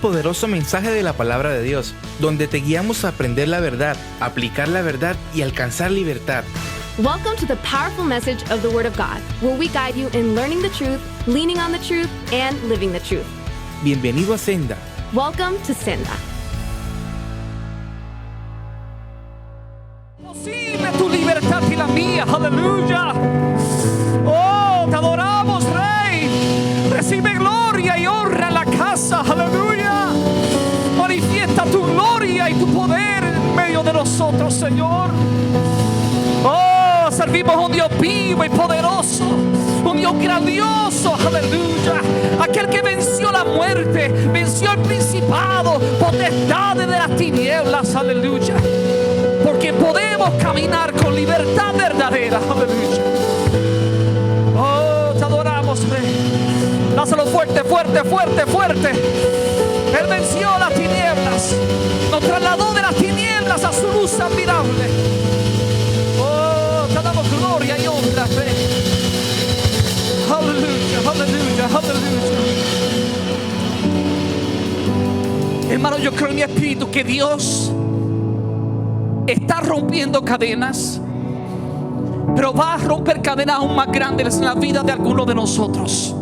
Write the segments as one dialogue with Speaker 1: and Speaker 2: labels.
Speaker 1: Poderoso mensaje de la palabra de Dios, donde te guiamos a aprender la verdad, aplicar la verdad y alcanzar libertad.
Speaker 2: Welcome to the powerful message of the Word of God, where we guide you in learning the truth, leaning on the truth, and living the truth.
Speaker 1: Bienvenido a Senda.
Speaker 2: Welcome to Senda.
Speaker 3: Posible tu libertad y la mía, aleluya. Oh, te adoramos, Rey. Recibe gloria y honra en la casa, aleluya. Manifiesta tu gloria y tu poder en medio de nosotros, Señor. Oh, servimos a un Dios vivo y poderoso, un Dios grandioso, aleluya. Aquel que venció la muerte, venció el principado, potestades de las tinieblas, aleluya. Porque podemos caminar con libertad verdadera, aleluya. Oh, te adoramos, Rey. Dáselo fuerte, fuerte, fuerte, fuerte. Él venció las tinieblas, nos trasladó de las tinieblas a su luz admirable. Oh, te damos gloria y honra, Rey. Aleluya, aleluya, aleluya. Hermano, yo creo en mi espíritu que Dios está rompiendo cadenas, pero va a romper cadenas aún más grandes en la vida de algunos de nosotros.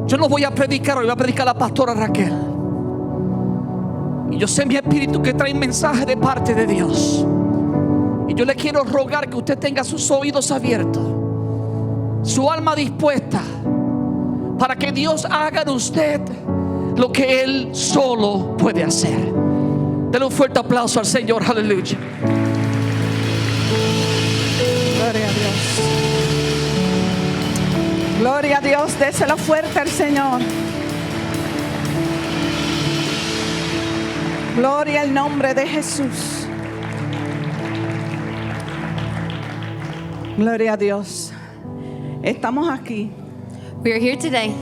Speaker 3: Yo no voy a predicar hoy, voy a predicar a la pastora Raquel. Y yo sé en mi espíritu que trae un mensaje de parte de Dios. Y yo le quiero rogar que usted tenga sus oídos abiertos, su alma dispuesta, para que Dios haga en usted lo que Él solo puede hacer. Dale un fuerte aplauso al Señor, aleluya.
Speaker 4: Gloria a Dios. Gloria a Dios, déselo fuerte al Señor. Gloria al nombre de Jesús. Gloria a Dios. Estamos aquí
Speaker 2: We are here today,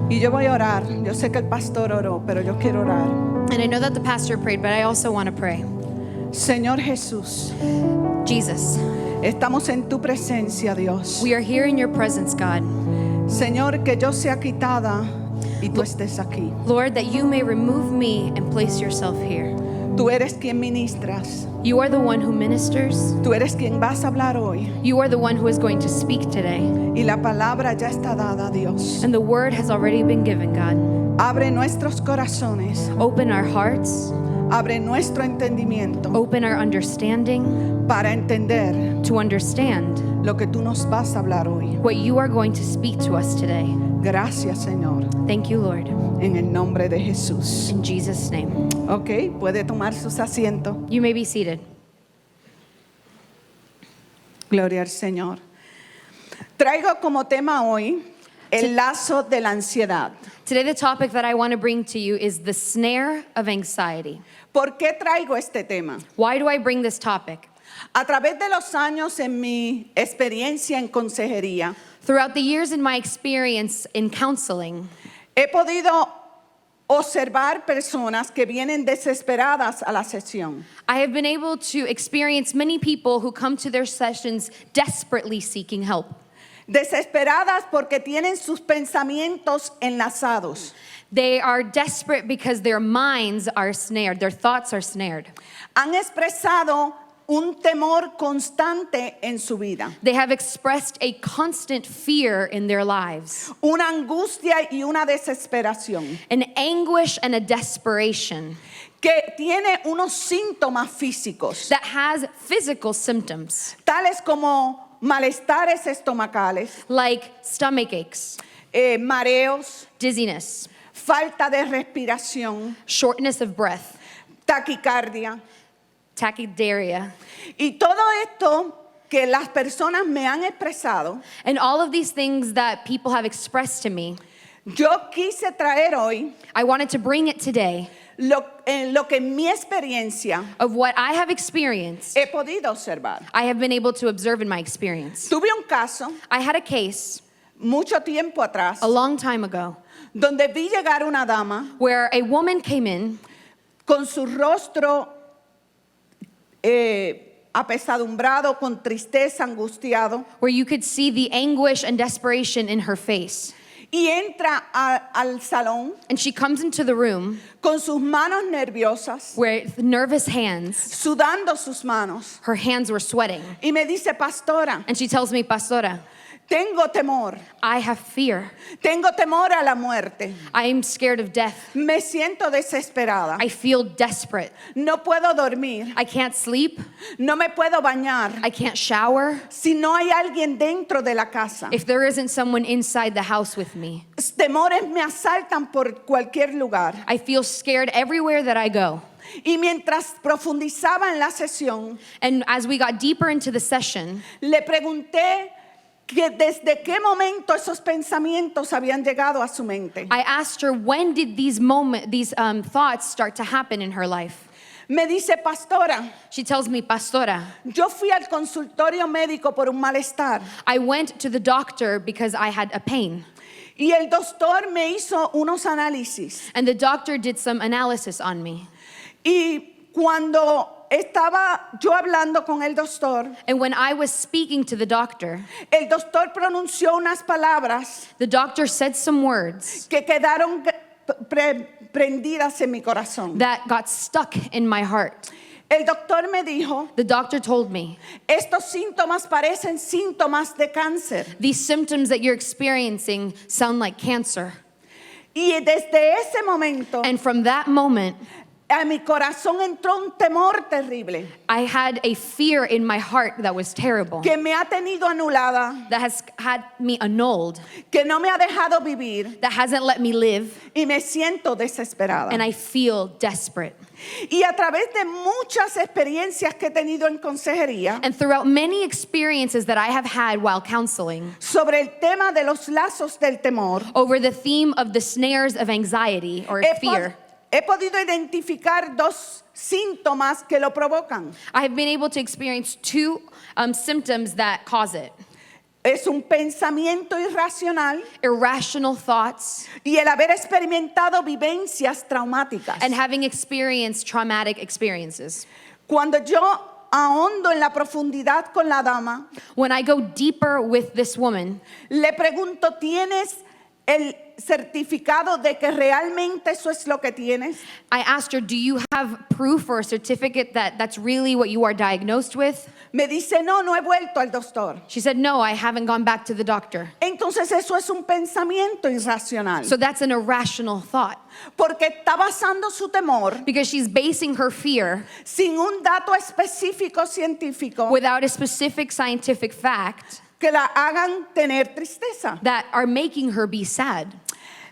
Speaker 4: y yo voy a orar. Yo sé que el pastor oró, pero yo quiero orar.
Speaker 2: and I know that the pastor prayed, but I also want to pray.
Speaker 4: Señor Jesús,
Speaker 2: Jesus,
Speaker 4: estamos en tu presencia, Dios.
Speaker 2: we are here in your presence, God.
Speaker 4: Señor, que yo sea quitada y tú estés aquí.
Speaker 2: Lord, that you may remove me and place yourself here.
Speaker 4: Tú eres quien ministras.
Speaker 2: You are the one who ministers.
Speaker 4: Tú eres quien vas a hablar hoy.
Speaker 2: You are the one who is going to speak today.
Speaker 4: Y la palabra ya está dada, Dios.
Speaker 2: And the word has already been given, God.
Speaker 4: Abre nuestros corazones.
Speaker 2: Open our hearts,
Speaker 4: Abre nuestro entendimiento
Speaker 2: open our understanding
Speaker 4: para entender
Speaker 2: to understand
Speaker 4: lo que tú nos vas a hablar hoy.
Speaker 2: what you are going to speak to us today.
Speaker 4: Gracias, Señor.
Speaker 2: Thank you, Lord.
Speaker 4: En el nombre de Jesús.
Speaker 2: In Jesus' name.
Speaker 4: Ok, puede tomar sus asientos.
Speaker 2: You may be seated.
Speaker 4: Gloria al Señor. Traigo como tema hoy el lazo de la ansiedad.
Speaker 2: Today, the topic that I want to bring to you is the snare of anxiety.
Speaker 4: ¿Por qué traigo este tema?
Speaker 2: Why do I bring this topic?
Speaker 4: A través de los años en mi experiencia en consejería,
Speaker 2: Throughout the years in my experience in counseling,
Speaker 4: he podido observar personas que vienen desesperadas a la sesión.
Speaker 2: I have been able to experience many people who come to their sessions desperately seeking help.
Speaker 4: Desesperadas porque tienen sus pensamientos enlazados.
Speaker 2: They are desperate because their minds are snared, their thoughts are snared.
Speaker 4: Han expresado un temor constante en su vida,
Speaker 2: They have expressed a constant fear in their lives,
Speaker 4: una angustia y una desesperación
Speaker 2: an anguish and a desperation
Speaker 4: que tiene unos síntomas físicos,
Speaker 2: that has physical symptoms
Speaker 4: tales como malestares estomacales,
Speaker 2: like stomach aches,
Speaker 4: mareos,
Speaker 2: dizziness,
Speaker 4: falta de respiración,
Speaker 2: shortness of breath,
Speaker 4: taquicardia.
Speaker 2: tachycardia.
Speaker 4: Y todo esto que las personas me han expresado,
Speaker 2: And all of these things that people have expressed to me,
Speaker 4: yo quise traer hoy
Speaker 2: I wanted to bring it today
Speaker 4: lo que en mi experiencia
Speaker 2: of what I have experienced,
Speaker 4: he podido observar.
Speaker 2: I have been able to observe in my experience.
Speaker 4: Tuve un caso
Speaker 2: I had a case
Speaker 4: mucho tiempo atrás
Speaker 2: a long time ago
Speaker 4: donde vi llegar una dama
Speaker 2: where a woman came in
Speaker 4: con su rostro apesadumbrado, con tristeza, angustiado.
Speaker 2: where you could see the anguish and desperation in her face.
Speaker 4: y entra al salón
Speaker 2: and she comes into the room
Speaker 4: con sus manos nerviosas,
Speaker 2: with nervous hands.
Speaker 4: sudando sus manos.
Speaker 2: Her hands were sweating.
Speaker 4: Y me dice, pastora,
Speaker 2: And she tells me, Pastora,
Speaker 4: tengo temor.
Speaker 2: I have fear.
Speaker 4: Tengo temor a la muerte.
Speaker 2: I am scared of death.
Speaker 4: Me siento desesperada.
Speaker 2: I feel desperate.
Speaker 4: No puedo dormir.
Speaker 2: I can't sleep.
Speaker 4: No me puedo bañar.
Speaker 2: I can't shower.
Speaker 4: Si no hay alguien dentro de la casa.
Speaker 2: If there isn't someone inside the house with me.
Speaker 4: Temores me asaltan por cualquier lugar.
Speaker 2: I feel scared everywhere that I go.
Speaker 4: Y mientras profundizaba en la sesión,
Speaker 2: And as we got deeper into the session,
Speaker 4: le pregunté que desde qué momento esos pensamientos habían llegado a su mente.
Speaker 2: I asked her, when did these thoughts start to happen in her life?
Speaker 4: Me dice, pastora,
Speaker 2: She tells me, Pastora,
Speaker 4: yo fui al consultorio médico por un malestar
Speaker 2: I went to the doctor because I had a pain.
Speaker 4: y el doctor me hizo unos análisis.
Speaker 2: And the doctor did some analysis on me.
Speaker 4: Y cuando estaba yo hablando con el doctor,
Speaker 2: And when I was speaking to the doctor
Speaker 4: pronunció unas palabras
Speaker 2: the doctor said some words
Speaker 4: que quedaron prendidas en mi corazón.
Speaker 2: that got stuck in my heart.
Speaker 4: El doctor me dijo,
Speaker 2: The doctor told me,
Speaker 4: estos síntomas parecen síntomas de cáncer.
Speaker 2: these symptoms that you're experiencing sound like cancer.
Speaker 4: Y desde ese momento,
Speaker 2: And from that moment,
Speaker 4: a mi corazón entró un temor terrible
Speaker 2: I had a fear in my heart that was terrible,
Speaker 4: que me ha tenido anulada,
Speaker 2: that has had me annulled,
Speaker 4: que no me ha dejado vivir
Speaker 2: that hasn't let me live,
Speaker 4: y me siento desesperada.
Speaker 2: and I feel desperate.
Speaker 4: Y a través de muchas experiencias que he tenido en consejería
Speaker 2: And throughout many experiences that I have had while counseling
Speaker 4: sobre el tema de los lazos del temor,
Speaker 2: over the theme of the snares of anxiety or fear,
Speaker 4: he podido identificar dos síntomas que lo provocan.
Speaker 2: I have been able to experience two symptoms that cause it.
Speaker 4: Es un pensamiento irracional
Speaker 2: Irrational thoughts
Speaker 4: y el haber experimentado vivencias traumáticas.
Speaker 2: and having experienced traumatic experiences.
Speaker 4: Cuando yo ahondo en la profundidad con la dama,
Speaker 2: When I go deeper with this woman,
Speaker 4: le pregunto, ¿tienes el certificado de que realmente eso es lo que tienes?
Speaker 2: I asked her, do you have proof or a certificate that that's really what you are diagnosed with?
Speaker 4: Me dice, no, no he vuelto al doctor.
Speaker 2: She said, no, I haven't gone back to the doctor.
Speaker 4: Entonces eso es un pensamiento irracional.
Speaker 2: So that's an irrational thought
Speaker 4: Porque está basando su temor
Speaker 2: because she's basing her fear
Speaker 4: sin un dato específico científico
Speaker 2: without a specific scientific fact
Speaker 4: que la hagan tener tristeza.
Speaker 2: that are making her be sad.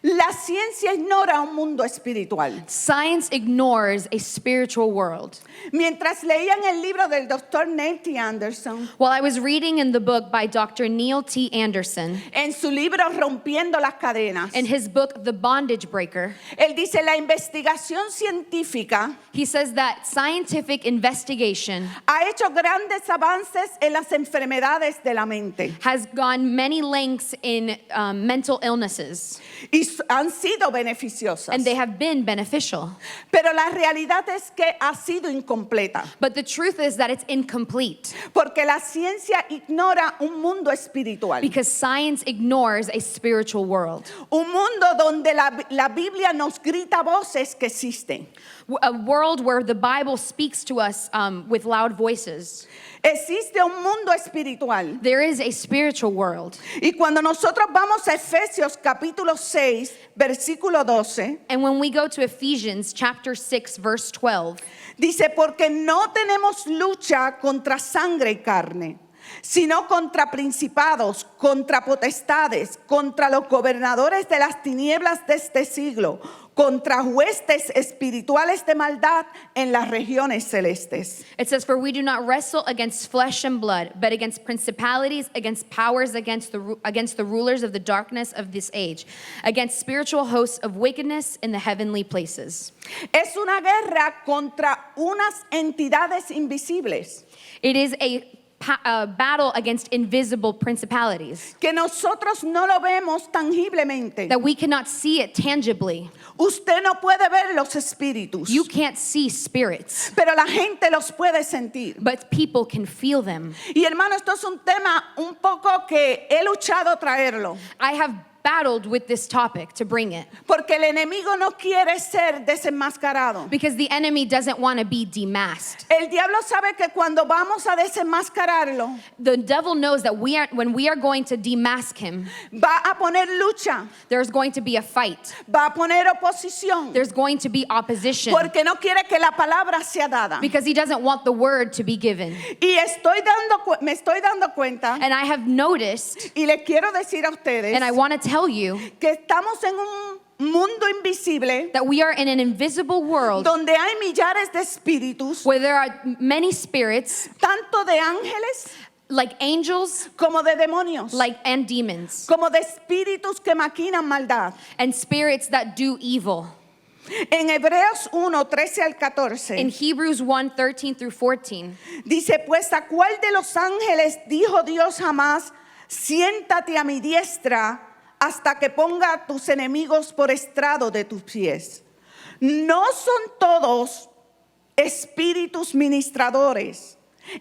Speaker 4: La ciencia ignora un mundo espiritual.
Speaker 2: Science ignores a spiritual world.
Speaker 4: Mientras leían el libro del doctor Neil T. Anderson,
Speaker 2: While I was reading in the book by Dr. Neil T. Anderson,
Speaker 4: en su libro Rompiendo las Cadenas,
Speaker 2: in his book, The Bondage Breaker,
Speaker 4: él dice, la investigación científica
Speaker 2: he says that scientific investigation
Speaker 4: ha hecho grandes avances en las enfermedades de la mente
Speaker 2: has gone many lengths in mental illnesses,
Speaker 4: y han sido beneficiosas.
Speaker 2: and they have been beneficial.
Speaker 4: Pero la realidad es que ha sido incompleta,
Speaker 2: But the truth is that it's incomplete
Speaker 4: porque la ciencia ignora un mundo espiritual,
Speaker 2: because science ignores a spiritual world.
Speaker 4: un mundo donde la Biblia nos grita voces que existen.
Speaker 2: A world where the Bible speaks to us with loud voices.
Speaker 4: Existe un mundo espiritual.
Speaker 2: There is a spiritual world.
Speaker 4: Y cuando nosotros vamos a Efesios capítulo 6, versículo 12,
Speaker 2: And when we go to Ephesians chapter 6, verse 12,
Speaker 4: dice, porque no tenemos lucha contra sangre y carne, sino contra principados, contra potestades, contra los gobernadores de las tinieblas de este siglo, contra huestes espirituales de maldad en las regiones celestes.
Speaker 2: it says, for we do not wrestle against flesh and blood, but against principalities, against powers, against the rulers of the darkness of this age, against spiritual hosts of wickedness in the heavenly places.
Speaker 4: Es una guerra contra unas entidades invisibles
Speaker 2: It is a battle against invisible principalities
Speaker 4: que nosotros no lo vemos tangiblemente.
Speaker 2: that we cannot see it tangibly.
Speaker 4: Usted no puede ver los espíritus,
Speaker 2: You can't see spirits,
Speaker 4: pero la gente los puede sentir.
Speaker 2: but people can feel them.
Speaker 4: Y hermano, esto es un tema un poco que he luchado traerlo,
Speaker 2: I have battled with this topic to bring it
Speaker 4: Porque el enemigo no quiere ser desenmascarado.
Speaker 2: because the enemy doesn't want to be demasked.
Speaker 4: El diablo sabe que cuando vamos a desenmascararlo,
Speaker 2: The devil knows that when we are going to demask him,
Speaker 4: va a poner lucha,
Speaker 2: there's going to be a fight.
Speaker 4: va a poner oposición,
Speaker 2: There's going to be opposition
Speaker 4: porque no quiere que la palabra sea dada.
Speaker 2: because he doesn't want the word to be given.
Speaker 4: Y me estoy dando cuenta,
Speaker 2: And I have noticed,
Speaker 4: y le quiero decir a ustedes,
Speaker 2: and I want to tell you,
Speaker 4: que estamos en un mundo invisible
Speaker 2: that we are in an invisible world
Speaker 4: donde hay millares de espíritus,
Speaker 2: where there are many spirits,
Speaker 4: tanto de ángeles
Speaker 2: like angels,
Speaker 4: como de demonios,
Speaker 2: and demons,
Speaker 4: como de espíritus que maquinan maldad.
Speaker 2: and spirits that do evil.
Speaker 4: En Hebreos 1, 13 al
Speaker 2: In
Speaker 4: 14,
Speaker 2: Hebrews 1:13 through 14,
Speaker 4: dice, pues a cuál de los ángeles dijo Dios jamás, siéntate a mi diestra hasta que ponga a tus enemigos por estrado de tus pies. ¿No son todos espíritus ministradores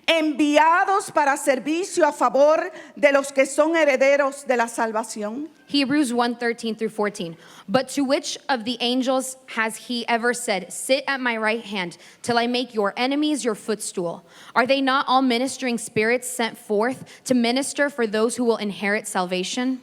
Speaker 4: enviados para servicio a favor de los que son herederos de la salvación?
Speaker 2: Hebrews 1:13 through 14. But to which of the angels has he ever said, sit at my right hand till I make your enemies your footstool? Are they not all ministering spirits sent forth to minister for those who will inherit salvation?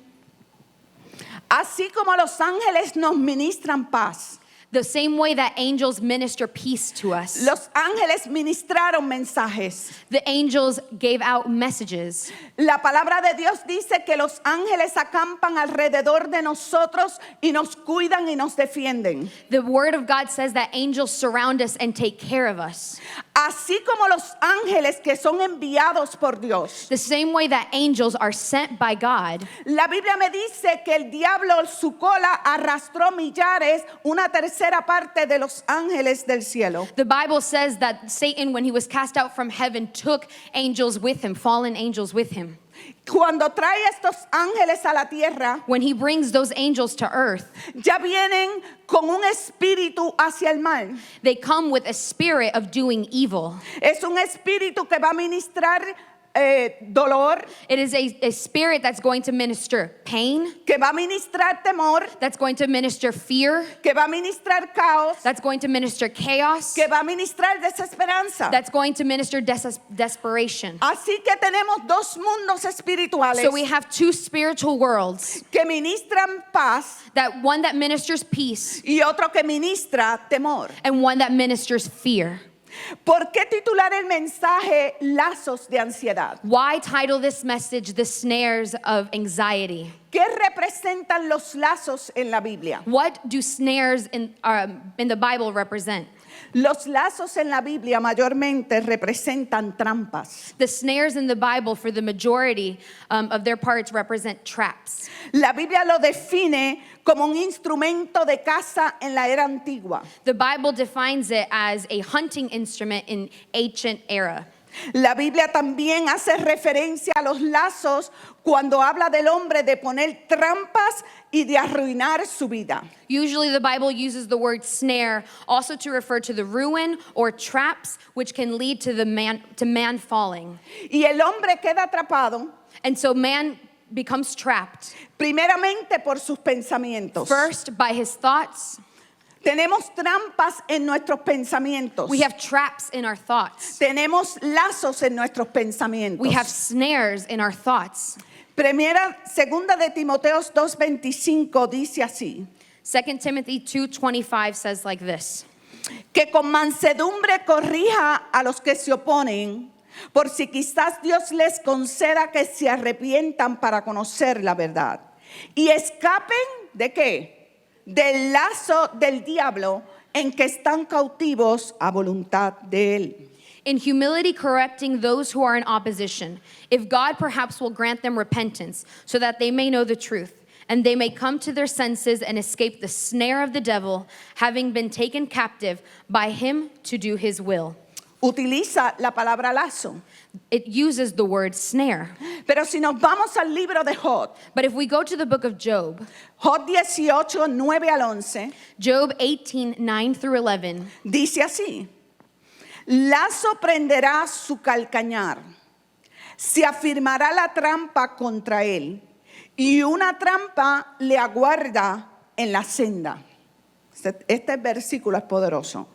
Speaker 4: Así como los ángeles nos ministran paz,
Speaker 2: The same way that angels minister peace to us.
Speaker 4: los ángeles ministraron mensajes.
Speaker 2: The angels gave out messages.
Speaker 4: La palabra de Dios dice que los ángeles acampan alrededor de nosotros y nos cuidan y nos defienden.
Speaker 2: The word of God says that angels surround us and take care of us.
Speaker 4: Así como los ángeles que son enviados por Dios.
Speaker 2: The same way that angels are sent by God.
Speaker 4: La Biblia me dice que el diablo, su cola, arrastró millares, una tercera parte de los ángeles del cielo.
Speaker 2: The Bible says that Satan, when he was cast out from heaven, took angels with him, fallen angels with him.
Speaker 4: Cuando trae estos ángeles a la tierra,
Speaker 2: When he brings those angels to earth,
Speaker 4: ya vienen con un espíritu hacia el mal.
Speaker 2: they come with a spirit of doing evil.
Speaker 4: Es un espíritu que va a ministrar dolor,
Speaker 2: It is a spirit that's going to minister pain,
Speaker 4: que va a ministrar temor,
Speaker 2: that's going to minister fear,
Speaker 4: que va a ministrar caos,
Speaker 2: that's going to minister chaos,
Speaker 4: que va a ministrar desesperanza.
Speaker 2: that's going to minister desperation.
Speaker 4: Así que tenemos dos mundos espirituales
Speaker 2: So we have two spiritual worlds,
Speaker 4: que ministran paz
Speaker 2: that one that ministers peace
Speaker 4: y otro que ministra temor.
Speaker 2: and one that ministers fear.
Speaker 4: ¿Por qué titular el mensaje Lazos de Ansiedad?
Speaker 2: Why title this message The Snares of Anxiety?
Speaker 4: ¿Qué representan los lazos en la Biblia?
Speaker 2: What do snares in the Bible represent?
Speaker 4: Los lazos en la Biblia mayormente representan trampas.
Speaker 2: The snares in the Bible, for the majority of their parts, represent traps.
Speaker 4: La Biblia lo define como un instrumento de caza en la era antigua.
Speaker 2: The Bible defines it as a hunting instrument in ancient era.
Speaker 4: La Biblia también hace referencia a los lazos cuando habla del hombre de poner trampas y de arruinar su vida.
Speaker 2: Usually the Bible uses the word snare also to refer to the ruin or traps which can lead to man falling.
Speaker 4: Y el hombre queda atrapado
Speaker 2: And so man becomes trapped,
Speaker 4: primeramente por sus pensamientos.
Speaker 2: first by his thoughts.
Speaker 4: Tenemos trampas en nuestros pensamientos.
Speaker 2: We have traps in our thoughts.
Speaker 4: Tenemos lazos en nuestros pensamientos.
Speaker 2: We have snares in our thoughts.
Speaker 4: Segunda de Timoteo 2:25 dice así:
Speaker 2: 2 Timothy 2:25 says like this:
Speaker 4: que con mansedumbre corrija a los que se oponen, por si quizás Dios les conceda que se arrepientan para conocer la verdad y escapen ¿de qué? Del lazo del diablo en que están cautivos a voluntad de él.
Speaker 2: In humility correcting those who are in opposition, if God perhaps will grant them repentance, so that they may know the truth, and they may come to their senses and escape the snare of the devil, having been taken captive by him to do his will.
Speaker 4: Utiliza la palabra lazo.
Speaker 2: It uses the word snare.
Speaker 4: Pero si nos vamos al libro de Job,
Speaker 2: But if we go to the book of Job,
Speaker 4: Job 18, 9 al 11,
Speaker 2: Job 18:9 through 11,
Speaker 4: dice así: lazo prenderá su calcañar, se afirmará la trampa contra él, y una trampa le aguarda en la senda. Este versículo es poderoso.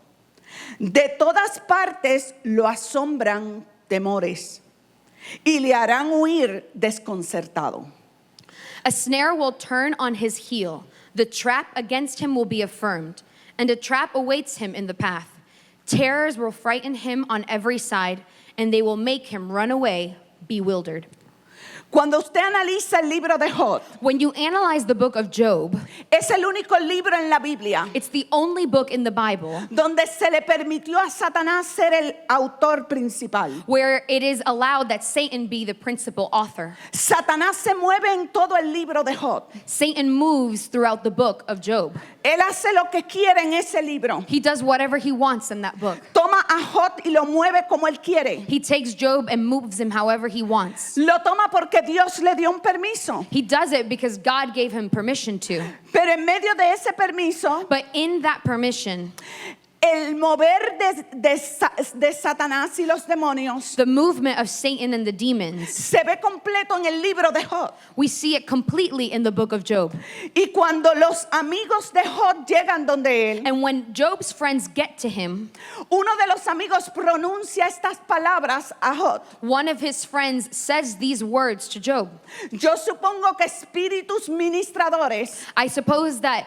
Speaker 4: De todas partes lo asombran temores y le harán huir desconcertado.
Speaker 2: A snare will turn on his heel. The trap against him will be affirmed, and a trap awaits him in the path. Terrors will frighten him on every side, and they will make him run away bewildered.
Speaker 4: Cuando usted analiza el libro de Job,
Speaker 2: When you analyze the book of Job,
Speaker 4: es el único libro en la Biblia
Speaker 2: it's the only book in the Bible
Speaker 4: donde se le permitió a Satanás ser el autor principal.
Speaker 2: where it is allowed that Satan be the principal author.
Speaker 4: Satanás se mueve en todo el libro de Job.
Speaker 2: Satan moves throughout the book of Job.
Speaker 4: Él hace lo que quiere en ese libro.
Speaker 2: He does whatever he wants in that book.
Speaker 4: Toma a Job y lo mueve como él quiere.
Speaker 2: He takes Job and moves him however he wants.
Speaker 4: Lo toma porque Dios le dio un permiso.
Speaker 2: He does it because God gave him permission to.
Speaker 4: Pero en medio de ese permiso,
Speaker 2: But in that permission,
Speaker 4: el mover de Satanás y los demonios
Speaker 2: the movement of Satan and the demons,
Speaker 4: se ve completo en el libro de Job.
Speaker 2: we see it completely in the book of Job.
Speaker 4: Y cuando los amigos de Job llegan donde él,
Speaker 2: And when Job's friends get to him,
Speaker 4: uno de los amigos pronuncia estas palabras a Job.
Speaker 2: one of his friends says these words to Job.
Speaker 4: Yo supongo que espíritus ministradores
Speaker 2: I suppose that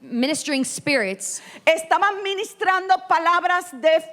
Speaker 2: ministering spirits
Speaker 4: estaban ministrando palabras de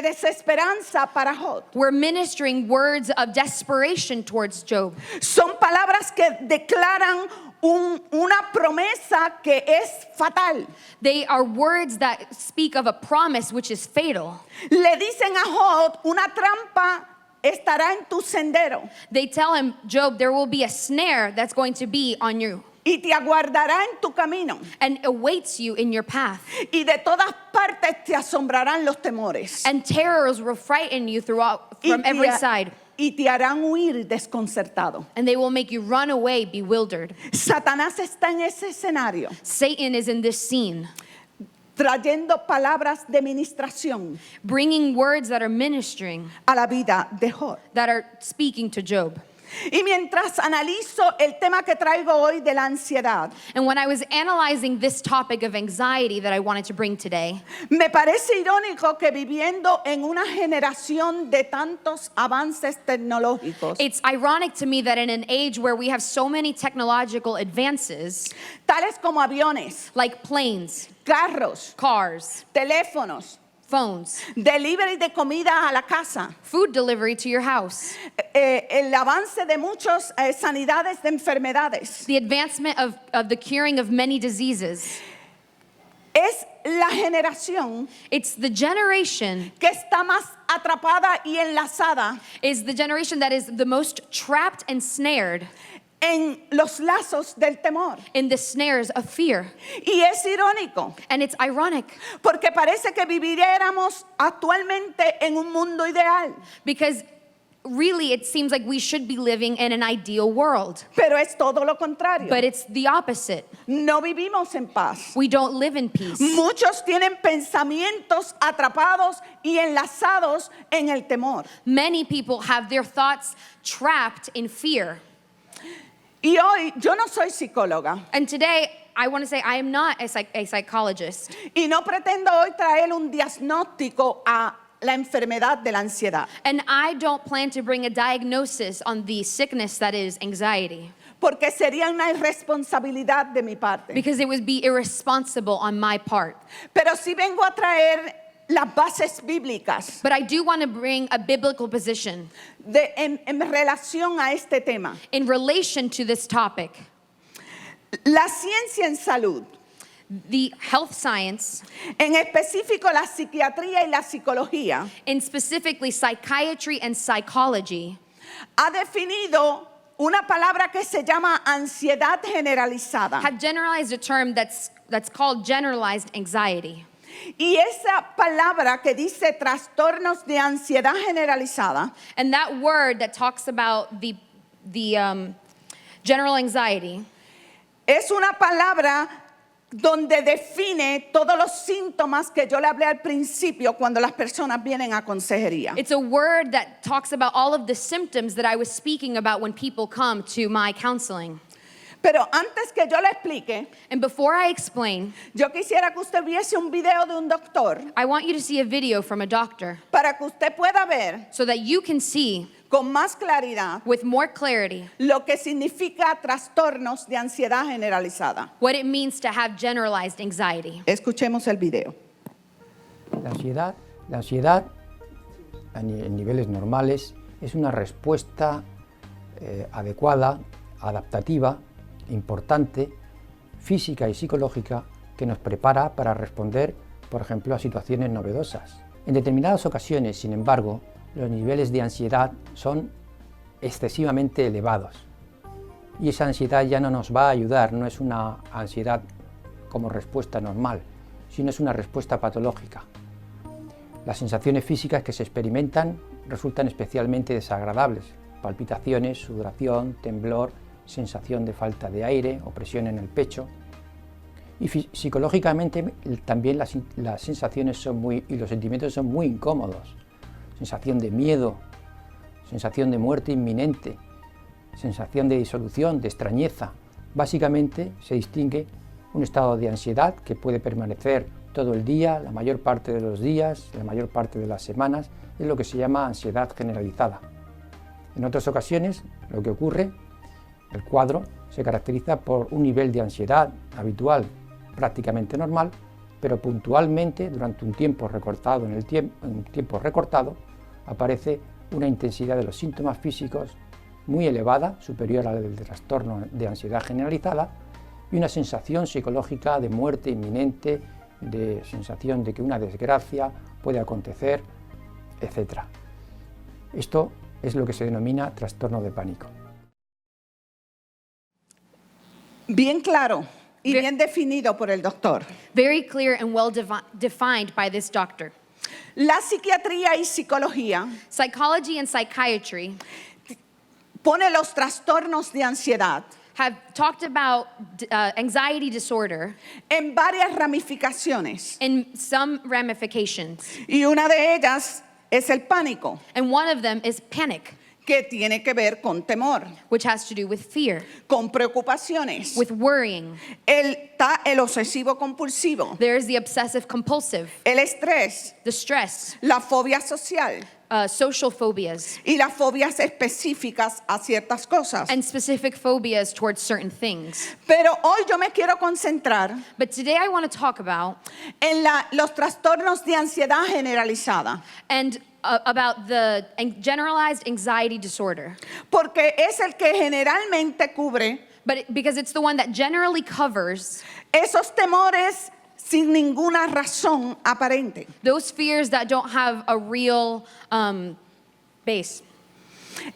Speaker 4: desesperanza para Job.
Speaker 2: were ministering words of desperation towards Job.
Speaker 4: Son palabras que declaran una promesa que es fatal.
Speaker 2: They are words that speak of a promise which is fatal.
Speaker 4: Le dicen a Job, una trampa estará en tu sendero
Speaker 2: They tell him, Job, there will be a snare that's going to be on you
Speaker 4: y te aguardará en tu camino.
Speaker 2: and awaits you in your path.
Speaker 4: Y de todas partes te asombrarán los temores.
Speaker 2: And terrors will frighten you throughout from every side.
Speaker 4: Y te harán huir desconcertado.
Speaker 2: And they will make you run away bewildered.
Speaker 4: Satanás está en ese escenario,
Speaker 2: Satan is in this scene,
Speaker 4: trayendo palabras de ministración
Speaker 2: bringing words that are ministering,
Speaker 4: a la vida de Job.
Speaker 2: that are speaking to Job.
Speaker 4: Y mientras analizo el tema que traigo hoy de la ansiedad,
Speaker 2: And when I was analyzing this topic of anxiety that I wanted to bring today,
Speaker 4: me parece irónico que viviendo en una generación de tantos avances tecnológicos,
Speaker 2: it's ironic to me that in an age where we have so many technological advances,
Speaker 4: tales como aviones,
Speaker 2: like planes,
Speaker 4: carros,
Speaker 2: cars,
Speaker 4: teléfonos,
Speaker 2: phones,
Speaker 4: delivery de comida a la casa,
Speaker 2: food delivery to your house,
Speaker 4: el avance de muchas sanidades de enfermedades,
Speaker 2: the advancement of the curing of many diseases,
Speaker 4: es la generación
Speaker 2: it's the generation,
Speaker 4: que está más atrapada y enlazada
Speaker 2: is the generation that is the most trapped and snared
Speaker 4: en los lazos del temor.
Speaker 2: in the snares of fear.
Speaker 4: Y es irónico,
Speaker 2: And it's ironic
Speaker 4: porque parece que viviéramos actualmente en un mundo ideal,
Speaker 2: because really it seems like we should be living in an ideal world,
Speaker 4: pero es todo lo contrario.
Speaker 2: but it's the opposite.
Speaker 4: No vivimos en paz.
Speaker 2: We don't live in peace.
Speaker 4: Muchos tienen pensamientos atrapados y enlazados en el temor.
Speaker 2: Many people have their thoughts trapped in fear.
Speaker 4: Y hoy yo no soy psicóloga
Speaker 2: And today, I want to say I am not a psychologist,
Speaker 4: y no pretendo hoy traer un diagnóstico a la enfermedad de la ansiedad,
Speaker 2: and I don't plan to bring a diagnosis on the sickness that is anxiety,
Speaker 4: porque sería una irresponsabilidad de mi parte.
Speaker 2: because it would be irresponsible on my part.
Speaker 4: Pero sí vengo a traer las bases bíblicas
Speaker 2: But I do want to bring a biblical position
Speaker 4: en relación a este tema.
Speaker 2: in relation to this topic.
Speaker 4: La ciencia en salud,
Speaker 2: The health science,
Speaker 4: en específico la psiquiatría y la psicología,
Speaker 2: and specifically psychiatry and psychology,
Speaker 4: ha definido una palabra que se llama ansiedad generalizada.
Speaker 2: have generalized a term that's called generalized anxiety.
Speaker 4: Y esa palabra que dice trastornos de ansiedad generalizada
Speaker 2: And that word that talks about the general anxiety
Speaker 4: es una palabra donde define todos los síntomas que yo le hablé al principio cuando las personas vienen a consejería.
Speaker 2: It's a word that talks about all of the symptoms that I was speaking about when people come to my counseling.
Speaker 4: Pero antes que yo le explique,
Speaker 2: And before I explain,
Speaker 4: yo quisiera que usted viese un video de un doctor
Speaker 2: I want you to see a video from a doctor
Speaker 4: para que usted pueda ver
Speaker 2: so that you can see
Speaker 4: con más claridad
Speaker 2: with more clarity
Speaker 4: lo que significa trastornos de ansiedad generalizada.
Speaker 2: what it means to have generalized anxiety.
Speaker 4: Escuchemos el video.
Speaker 5: La ansiedad en niveles normales es una respuesta adecuada, adaptativa, importante, física y psicológica que nos prepara para responder, por ejemplo, a situaciones novedosas. En determinadas ocasiones, sin embargo, los niveles de ansiedad son excesivamente elevados y esa ansiedad ya no nos va a ayudar, no es una ansiedad como respuesta normal, sino es una respuesta patológica. Las sensaciones físicas que se experimentan resultan especialmente desagradables: palpitaciones, sudoración, temblor, sensación de falta de aire, opresión en el pecho. Y psicológicamente también las sensaciones y los sentimientos son muy incómodos. Sensación de miedo, sensación de muerte inminente, sensación de disolución, de extrañeza. Básicamente se distingue un estado de ansiedad que puede permanecer todo el día, la mayor parte de los días, la mayor parte de las semanas, es lo que se llama ansiedad generalizada. En otras ocasiones, lo que ocurre, el cuadro se caracteriza por un nivel de ansiedad habitual, prácticamente normal, pero puntualmente, durante un tiempo recortado, aparece una intensidad de los síntomas físicos muy elevada, superior a la del trastorno de ansiedad generalizada, y una sensación psicológica de muerte inminente, de sensación de que una desgracia puede acontecer, etc. Esto es lo que se denomina trastorno de pánico.
Speaker 4: Bien claro y bien definido por el doctor.
Speaker 2: Very clear and well defined by this doctor.
Speaker 4: La psiquiatría y psicología
Speaker 2: Psychology and psychiatry
Speaker 4: pone los trastornos de ansiedad
Speaker 2: have talked about anxiety disorder
Speaker 4: en varias ramificaciones
Speaker 2: in some ramifications.
Speaker 4: y una de ellas es el pánico,
Speaker 2: And one of them is panic,
Speaker 4: que tiene que ver con temor,
Speaker 2: which has to do with fear,
Speaker 4: con preocupaciones.
Speaker 2: with worrying.
Speaker 4: Está el obsesivo compulsivo,
Speaker 2: There's the obsessive compulsive,
Speaker 4: el estrés,
Speaker 2: the stress,
Speaker 4: la fobia social
Speaker 2: social phobias,
Speaker 4: y las fobias específicas a ciertas cosas.
Speaker 2: and specific phobias towards certain things.
Speaker 4: Pero hoy yo me quiero concentrar
Speaker 2: But today I want to talk about
Speaker 4: los trastornos de ansiedad generalizada,
Speaker 2: and about the generalized anxiety disorder.
Speaker 4: porque es el que generalmente cubre
Speaker 2: Because it's the one that generally covers
Speaker 4: esos temores sin ninguna razón aparente.
Speaker 2: those fears that don't have a real base.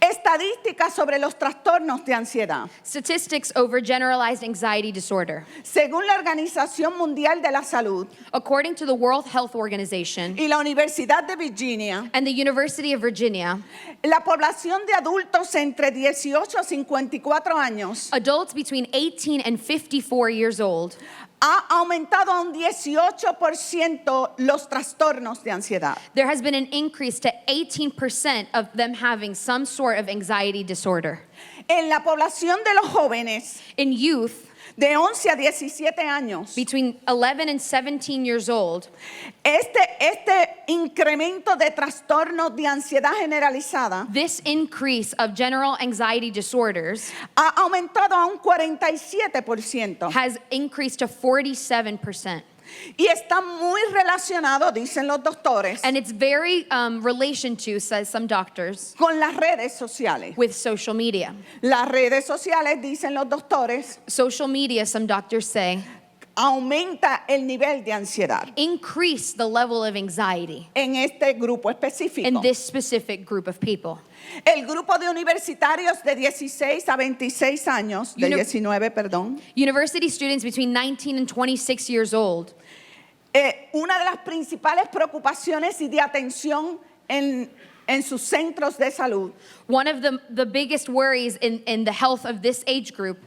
Speaker 4: Estadísticas sobre los trastornos de ansiedad.
Speaker 2: Statistics over generalized anxiety disorder.
Speaker 4: Según la Organización Mundial de la Salud
Speaker 2: According to the World Health Organization
Speaker 4: y la Universidad de Virginia,
Speaker 2: and the University of Virginia,
Speaker 4: la población de adultos entre 18 a 54 años
Speaker 2: adults between 18 and 54 years old
Speaker 4: ha aumentado a un 18% los trastornos de ansiedad.
Speaker 2: there has been an increase to 18% of them having some sort of anxiety disorder.
Speaker 4: En la población de los jóvenes
Speaker 2: In youth,
Speaker 4: de 11 a 17 años,
Speaker 2: between 11 and 17 years old,
Speaker 4: este incremento de trastornos de ansiedad generalizada
Speaker 2: this increase of general anxiety disorders
Speaker 4: ha aumentado a un 47%.
Speaker 2: has increased to 47%.
Speaker 4: Y está muy relacionado, dicen los doctores,
Speaker 2: And it's very relation to, says some doctors,
Speaker 4: con las redes sociales.
Speaker 2: with social media.
Speaker 4: Las redes sociales, dicen los doctores,
Speaker 2: Social media, some doctors say,
Speaker 4: aumenta el nivel de ansiedad
Speaker 2: increase the level of anxiety
Speaker 4: en este grupo específico.
Speaker 2: in this specific group of people.
Speaker 4: El grupo de universitarios de 16 a 26 años, de 19, perdón,
Speaker 2: University students between 19 and 26 years old,
Speaker 4: una de las principales preocupaciones y de atención en sus centros de salud
Speaker 2: one of the biggest worries in the health of this age group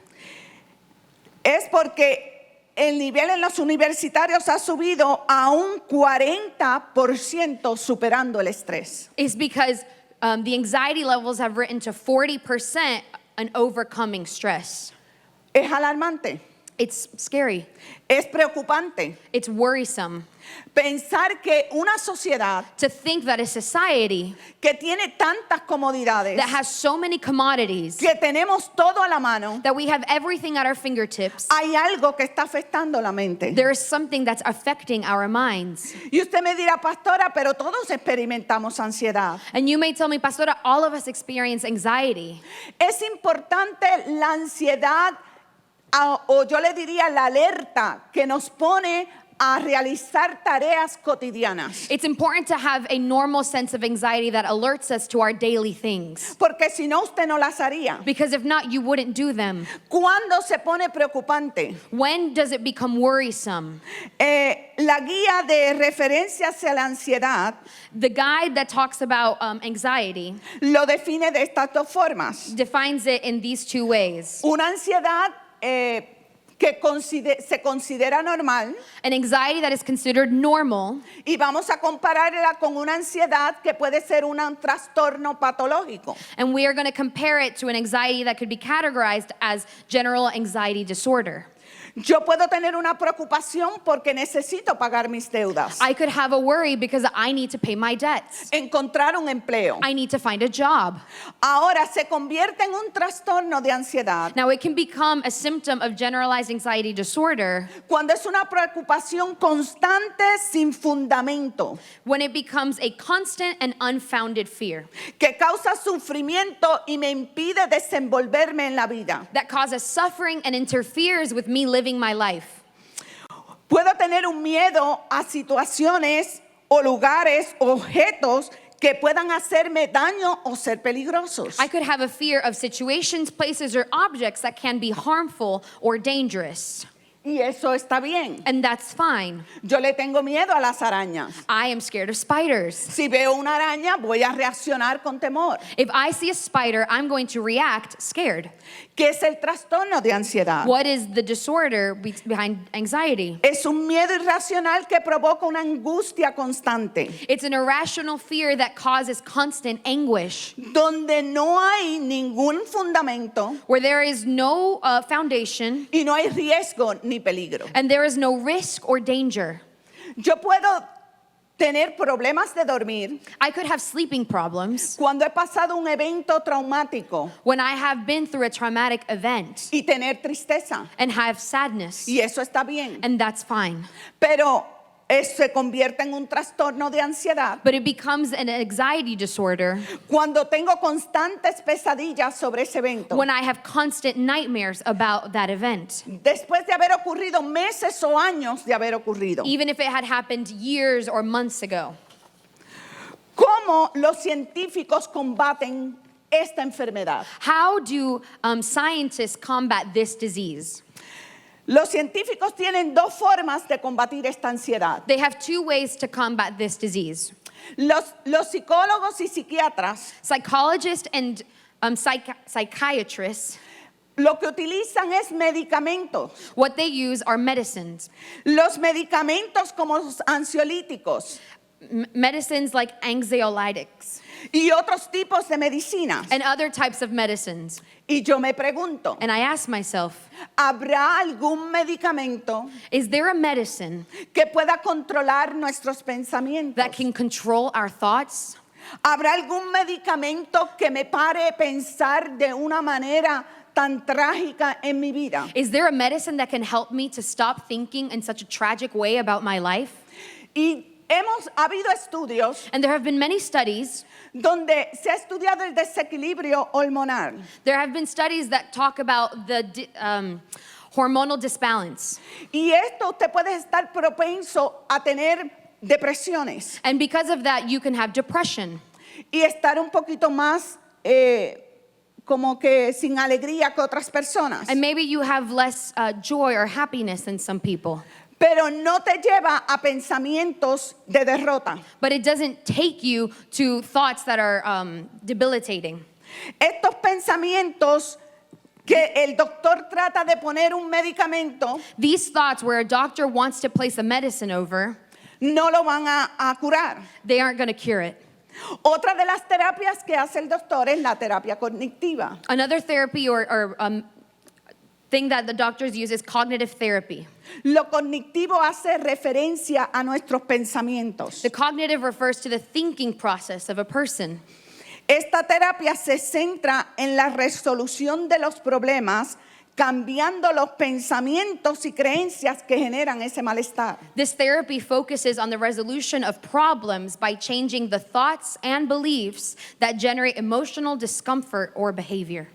Speaker 4: es porque el nivel en los universitarios ha subido a un 40% superando el estrés.
Speaker 2: is because the anxiety levels have risen to 40% on overcoming stress.
Speaker 4: Es alarmante,
Speaker 2: It's scary.
Speaker 4: es preocupante
Speaker 2: It's worrisome
Speaker 4: pensar que una sociedad
Speaker 2: to think that a society
Speaker 4: que tiene tantas comodidades,
Speaker 2: that has so many commodities,
Speaker 4: que tenemos todo a la mano,
Speaker 2: that we have everything at our fingertips,
Speaker 4: hay algo que está afectando la mente.
Speaker 2: there is something that's affecting our minds.
Speaker 4: Y usted me dirá, pastora, pero todos experimentamos ansiedad.
Speaker 2: And you may tell me, Pastora, all of us experience anxiety.
Speaker 4: Es importante la ansiedad, o yo le diría la alerta que nos pone a realizar tareas cotidianas.
Speaker 2: It's important to have a normal sense of anxiety that alerts us to our daily things.
Speaker 4: Porque si no, usted no las haría.
Speaker 2: Because if not, you wouldn't do them.
Speaker 4: ¿Cuándo se pone preocupante?
Speaker 2: When does it become worrisome?
Speaker 4: La guía de referencia hacia la ansiedad
Speaker 2: The guide that talks about anxiety
Speaker 4: lo define de estas dos formas.
Speaker 2: defines it in these two ways.
Speaker 4: Una ansiedad que se considera normal,
Speaker 2: An anxiety that is considered normal,
Speaker 4: y vamos a compararla con una ansiedad que puede ser un trastorno patológico.
Speaker 2: and we are going to compare it to an anxiety that could be categorized as general anxiety disorder.
Speaker 4: Yo puedo tener una preocupación porque necesito pagar mis deudas,
Speaker 2: I could have a worry because I need to pay my debts.
Speaker 4: encontrar un empleo.
Speaker 2: I need to find a job.
Speaker 4: Ahora se convierte en un trastorno de ansiedad
Speaker 2: Now, it can become a symptom of generalized anxiety disorder
Speaker 4: cuando es una preocupación constante sin fundamento
Speaker 2: when it becomes a constant and unfounded fear
Speaker 4: que causa sufrimiento y me impide desenvolverme en la vida.
Speaker 2: that causes suffering and interferes with me living my life.
Speaker 4: Puedo tener un miedo a situaciones o lugares, objetos que puedan hacerme daño o ser peligrosos.
Speaker 2: I could have a fear of situations, places, or objects that can be harmful or dangerous.
Speaker 4: Y eso está bien.
Speaker 2: And that's fine.
Speaker 4: Yo le tengo miedo a las arañas.
Speaker 2: I am scared of spiders.
Speaker 4: Si veo una araña, voy a reaccionar con temor.
Speaker 2: If I see a spider, I'm going to react scared.
Speaker 4: ¿Qué es el trastorno de ansiedad?
Speaker 2: What is the disorder behind anxiety?
Speaker 4: Es un miedo irracional que provoca una angustia constante,
Speaker 2: It's an irrational fear that causes constant anguish,
Speaker 4: donde no hay ningún fundamento
Speaker 2: where there is no foundation
Speaker 4: y no hay riesgo ni peligro.
Speaker 2: and there is no risk or danger.
Speaker 4: Yo puedo tener problemas de dormir
Speaker 2: I could have sleeping problems
Speaker 4: cuando he pasado un evento traumático
Speaker 2: when I have been through a traumatic event
Speaker 4: y tener tristeza,
Speaker 2: and have sadness,
Speaker 4: y eso está bien,
Speaker 2: and that's fine.
Speaker 4: pero se convierte en un trastorno de ansiedad
Speaker 2: But it becomes an anxiety disorder
Speaker 4: cuando tengo constantes pesadillas sobre ese evento,
Speaker 2: when I have constant nightmares about that event,
Speaker 4: después de haber ocurrido meses o años de haber ocurrido.
Speaker 2: even if it had happened years or months ago.
Speaker 4: ¿Cómo los científicos combaten esta enfermedad?
Speaker 2: How do scientists combat this disease?
Speaker 4: Los científicos tienen dos formas de combatir esta ansiedad.
Speaker 2: They have two ways to combat this disease.
Speaker 4: Los psicólogos y psiquiatras
Speaker 2: Psychologists and psychiatrists,
Speaker 4: lo que utilizan es medicamentos.
Speaker 2: what they use are medicines.
Speaker 4: Los medicamentos como los ansiolíticos
Speaker 2: Medicines like anxiolytics
Speaker 4: y otros tipos de medicinas.
Speaker 2: and other types of medicines.
Speaker 4: Y yo me pregunto,
Speaker 2: And I ask myself,
Speaker 4: ¿habrá algún medicamento
Speaker 2: is there a medicine
Speaker 4: que pueda controlar nuestros pensamientos?
Speaker 2: that can control our thoughts?
Speaker 4: ¿Habrá algún medicamento que me pare pensar de una manera tan trágica en mi vida?
Speaker 2: Is there a medicine that can help me to stop thinking in such a tragic way about my life?
Speaker 4: Y ha habido estudios
Speaker 2: And there have been many studies.
Speaker 4: donde se ha estudiado el desequilibrio hormonal.
Speaker 2: There have been studies that talk about the hormonal disbalance.
Speaker 4: Y esto usted puede estar propenso a tener depresiones
Speaker 2: And because of that, you can have depression
Speaker 4: y estar un poquito más como que sin alegría que otras personas.
Speaker 2: and maybe you have less joy or happiness than some people.
Speaker 4: Pero no te lleva a pensamientos de derrota.
Speaker 2: But it doesn't take you to thoughts that are debilitating.
Speaker 4: Estos pensamientos que el doctor trata de poner un medicamento,
Speaker 2: These thoughts, where a doctor wants to place a medicine over,
Speaker 4: no lo van a curar.
Speaker 2: they aren't going to cure it.
Speaker 4: Otra de las terapias que hace el doctor es la terapia cognitiva.
Speaker 2: Another therapy or thing that the doctors use is cognitive therapy.
Speaker 4: Lo cognitivo hace referencia a nuestros pensamientos.
Speaker 2: The cognitive refers to the thinking process of a person.
Speaker 4: Esta terapia se centra en la resolución de los problemas, cambiando los pensamientos y creencias que generan ese malestar.
Speaker 2: This therapy focuses on the resolution of problems by changing the thoughts and beliefs that generate emotional discomfort or behavior.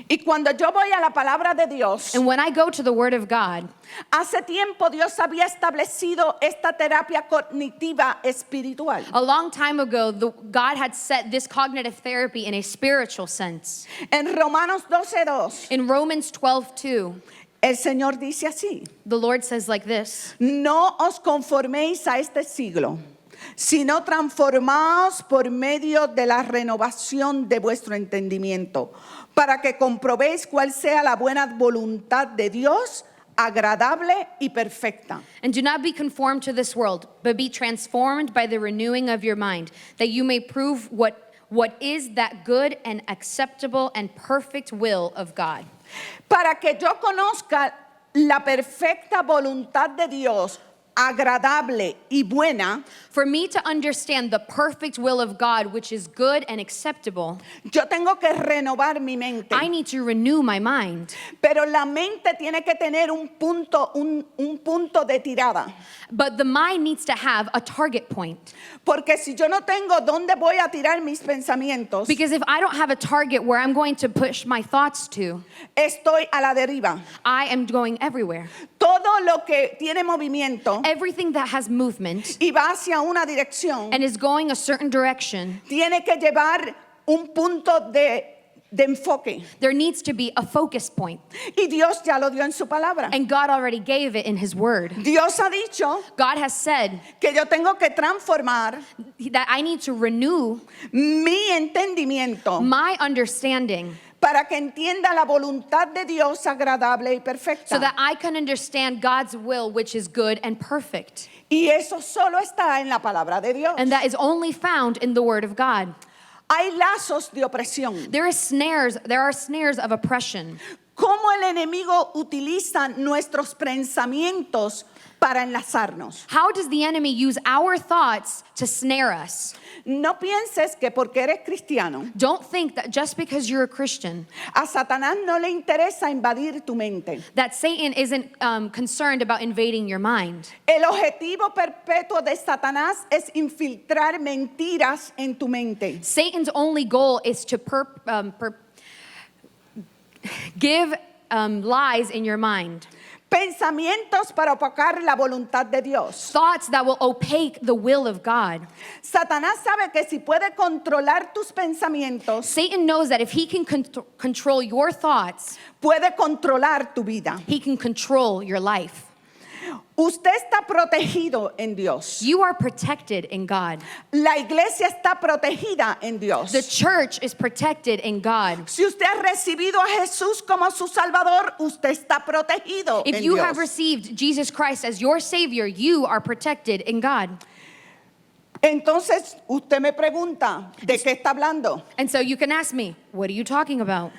Speaker 4: Y cuando yo voy a la palabra de Dios,
Speaker 2: And when I go to the Word of God,
Speaker 4: hace tiempo Dios había establecido esta terapia cognitiva espiritual.
Speaker 2: a long time ago, God had set this cognitive therapy in a spiritual sense.
Speaker 4: En Romanos 12:2,
Speaker 2: In Romans 12:2,
Speaker 4: el Señor dice así:
Speaker 2: the Lord says like this,
Speaker 4: no os conforméis a este siglo, sino transformaos por medio de la renovación de vuestro entendimiento, para que comprobéis cuál sea la buena voluntad de Dios, agradable y perfecta.
Speaker 2: and do not be conformed to this world, but be transformed by the renewing of your mind, that you may prove what is that good and acceptable and perfect will of God.
Speaker 4: Para que yo conozca la perfecta voluntad de Dios, agradable y buena,
Speaker 2: For me to understand the perfect will of God, which is good and acceptable,
Speaker 4: yo tengo que renovar mi mente.
Speaker 2: I need to renew my mind.
Speaker 4: Pero la mente tiene que tener un punto de tirada.
Speaker 2: But the mind needs to have a target point.
Speaker 4: Porque si yo no tengo dónde voy a tirar mis pensamientos,
Speaker 2: Because if I don't have a target where I'm going to push my thoughts to,
Speaker 4: estoy a la deriva.
Speaker 2: I am going everywhere.
Speaker 4: Todo lo que tiene movimiento
Speaker 2: Everything that has movement
Speaker 4: y va hacia una dirección,
Speaker 2: and is going a certain direction,
Speaker 4: tiene que llevar un punto de enfoque.
Speaker 2: there needs to be a focus point.
Speaker 4: Y Dios ya lo dio en su palabra.
Speaker 2: And God already gave it in His Word.
Speaker 4: Dios ha dicho
Speaker 2: God has said
Speaker 4: que yo tengo que transformar
Speaker 2: that I need to renew
Speaker 4: mi entendimiento
Speaker 2: my understanding
Speaker 4: para que entienda la voluntad de Dios agradable y perfecta.
Speaker 2: so that I can understand God's will, which is good and perfect.
Speaker 4: Y eso solo está en la palabra de Dios.
Speaker 2: And that is only found in the Word of God.
Speaker 4: Hay lazos de opresión.
Speaker 2: There are snares of oppression.
Speaker 4: ¿Cómo el enemigo utiliza nuestros pensamientos para enlazarnos?
Speaker 2: How does the enemy use our thoughts to snare us?
Speaker 4: No pienses que porque eres cristiano,
Speaker 2: Don't think that just because you're a Christian,
Speaker 4: a Satanás no le interesa invadir tu mente.
Speaker 2: that Satan isn't concerned about invading your mind.
Speaker 4: El objetivo perpetuo de Satanás es infiltrar mentiras en tu mente.
Speaker 2: Satan's only goal is to give lies in your mind.
Speaker 4: Pensamientos para opacar la voluntad de Dios.
Speaker 2: Thoughts that will opaque the will of God.
Speaker 4: Satanás sabe que si puede controlar tus pensamientos,
Speaker 2: Satan knows that if he can control your thoughts,
Speaker 4: puede controlar tu vida.
Speaker 2: he can control your life.
Speaker 4: Usted está protegido en Dios.
Speaker 2: You are protected in God.
Speaker 4: La iglesia está protegida en Dios.
Speaker 2: The church is protected in God.
Speaker 4: Si usted ha recibido a Jesús como su Salvador, usted está protegido
Speaker 2: If
Speaker 4: en
Speaker 2: you
Speaker 4: Dios.
Speaker 2: have received Jesus Christ as your Savior, you are protected in God.
Speaker 4: Entonces, usted me pregunta, ¿de qué está hablando?
Speaker 2: And so you can ask me, what are you talking about?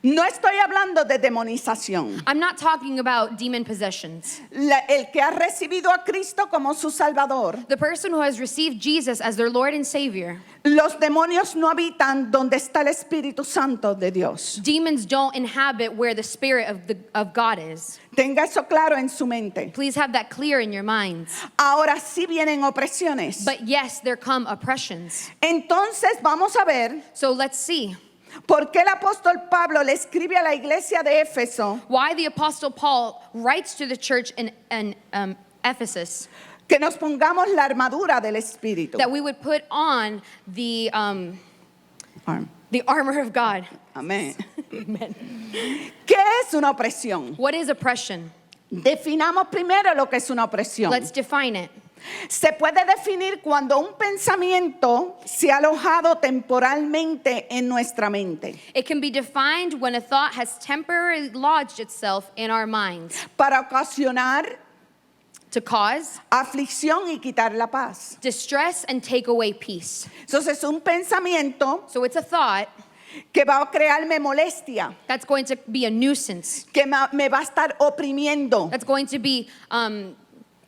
Speaker 4: No estoy hablando de demonización.
Speaker 2: I'm not talking about demon possessions.
Speaker 4: El que ha recibido a Cristo como su Salvador,
Speaker 2: The person who has received Jesus as their Lord and Savior,
Speaker 4: los demonios no habitan donde está el Espíritu Santo de Dios.
Speaker 2: demons don't inhabit where the Spirit of God is.
Speaker 4: Tenga eso claro en su mente.
Speaker 2: Please have that clear in your minds.
Speaker 4: Ahora sí vienen opresiones.
Speaker 2: But yes, there come oppressions.
Speaker 4: Entonces vamos a ver
Speaker 2: So let's see
Speaker 4: por qué el apóstol Pablo le escribe a la iglesia de Éfeso
Speaker 2: why the Apostle Paul writes to the church in Ephesus
Speaker 4: que nos pongamos la armadura del Espíritu.
Speaker 2: that we would put on the armor of God.
Speaker 4: Amén. ¿Qué es una opresión?
Speaker 2: What is oppression?
Speaker 4: Definamos primero lo que es una opresión.
Speaker 2: Let's define it.
Speaker 4: Se puede definir cuando un pensamiento se ha alojado temporalmente en nuestra mente
Speaker 2: It can be defined when a thought has temporarily lodged itself in our minds
Speaker 4: para ocasionar
Speaker 2: to cause
Speaker 4: aflicción y quitar la paz.
Speaker 2: distress and take away peace.
Speaker 4: Entonces, un pensamiento
Speaker 2: So it's a thought
Speaker 4: que va a crearme molestia,
Speaker 2: that's going to be a nuisance,
Speaker 4: que me va a estar oprimiendo.
Speaker 2: that's going to be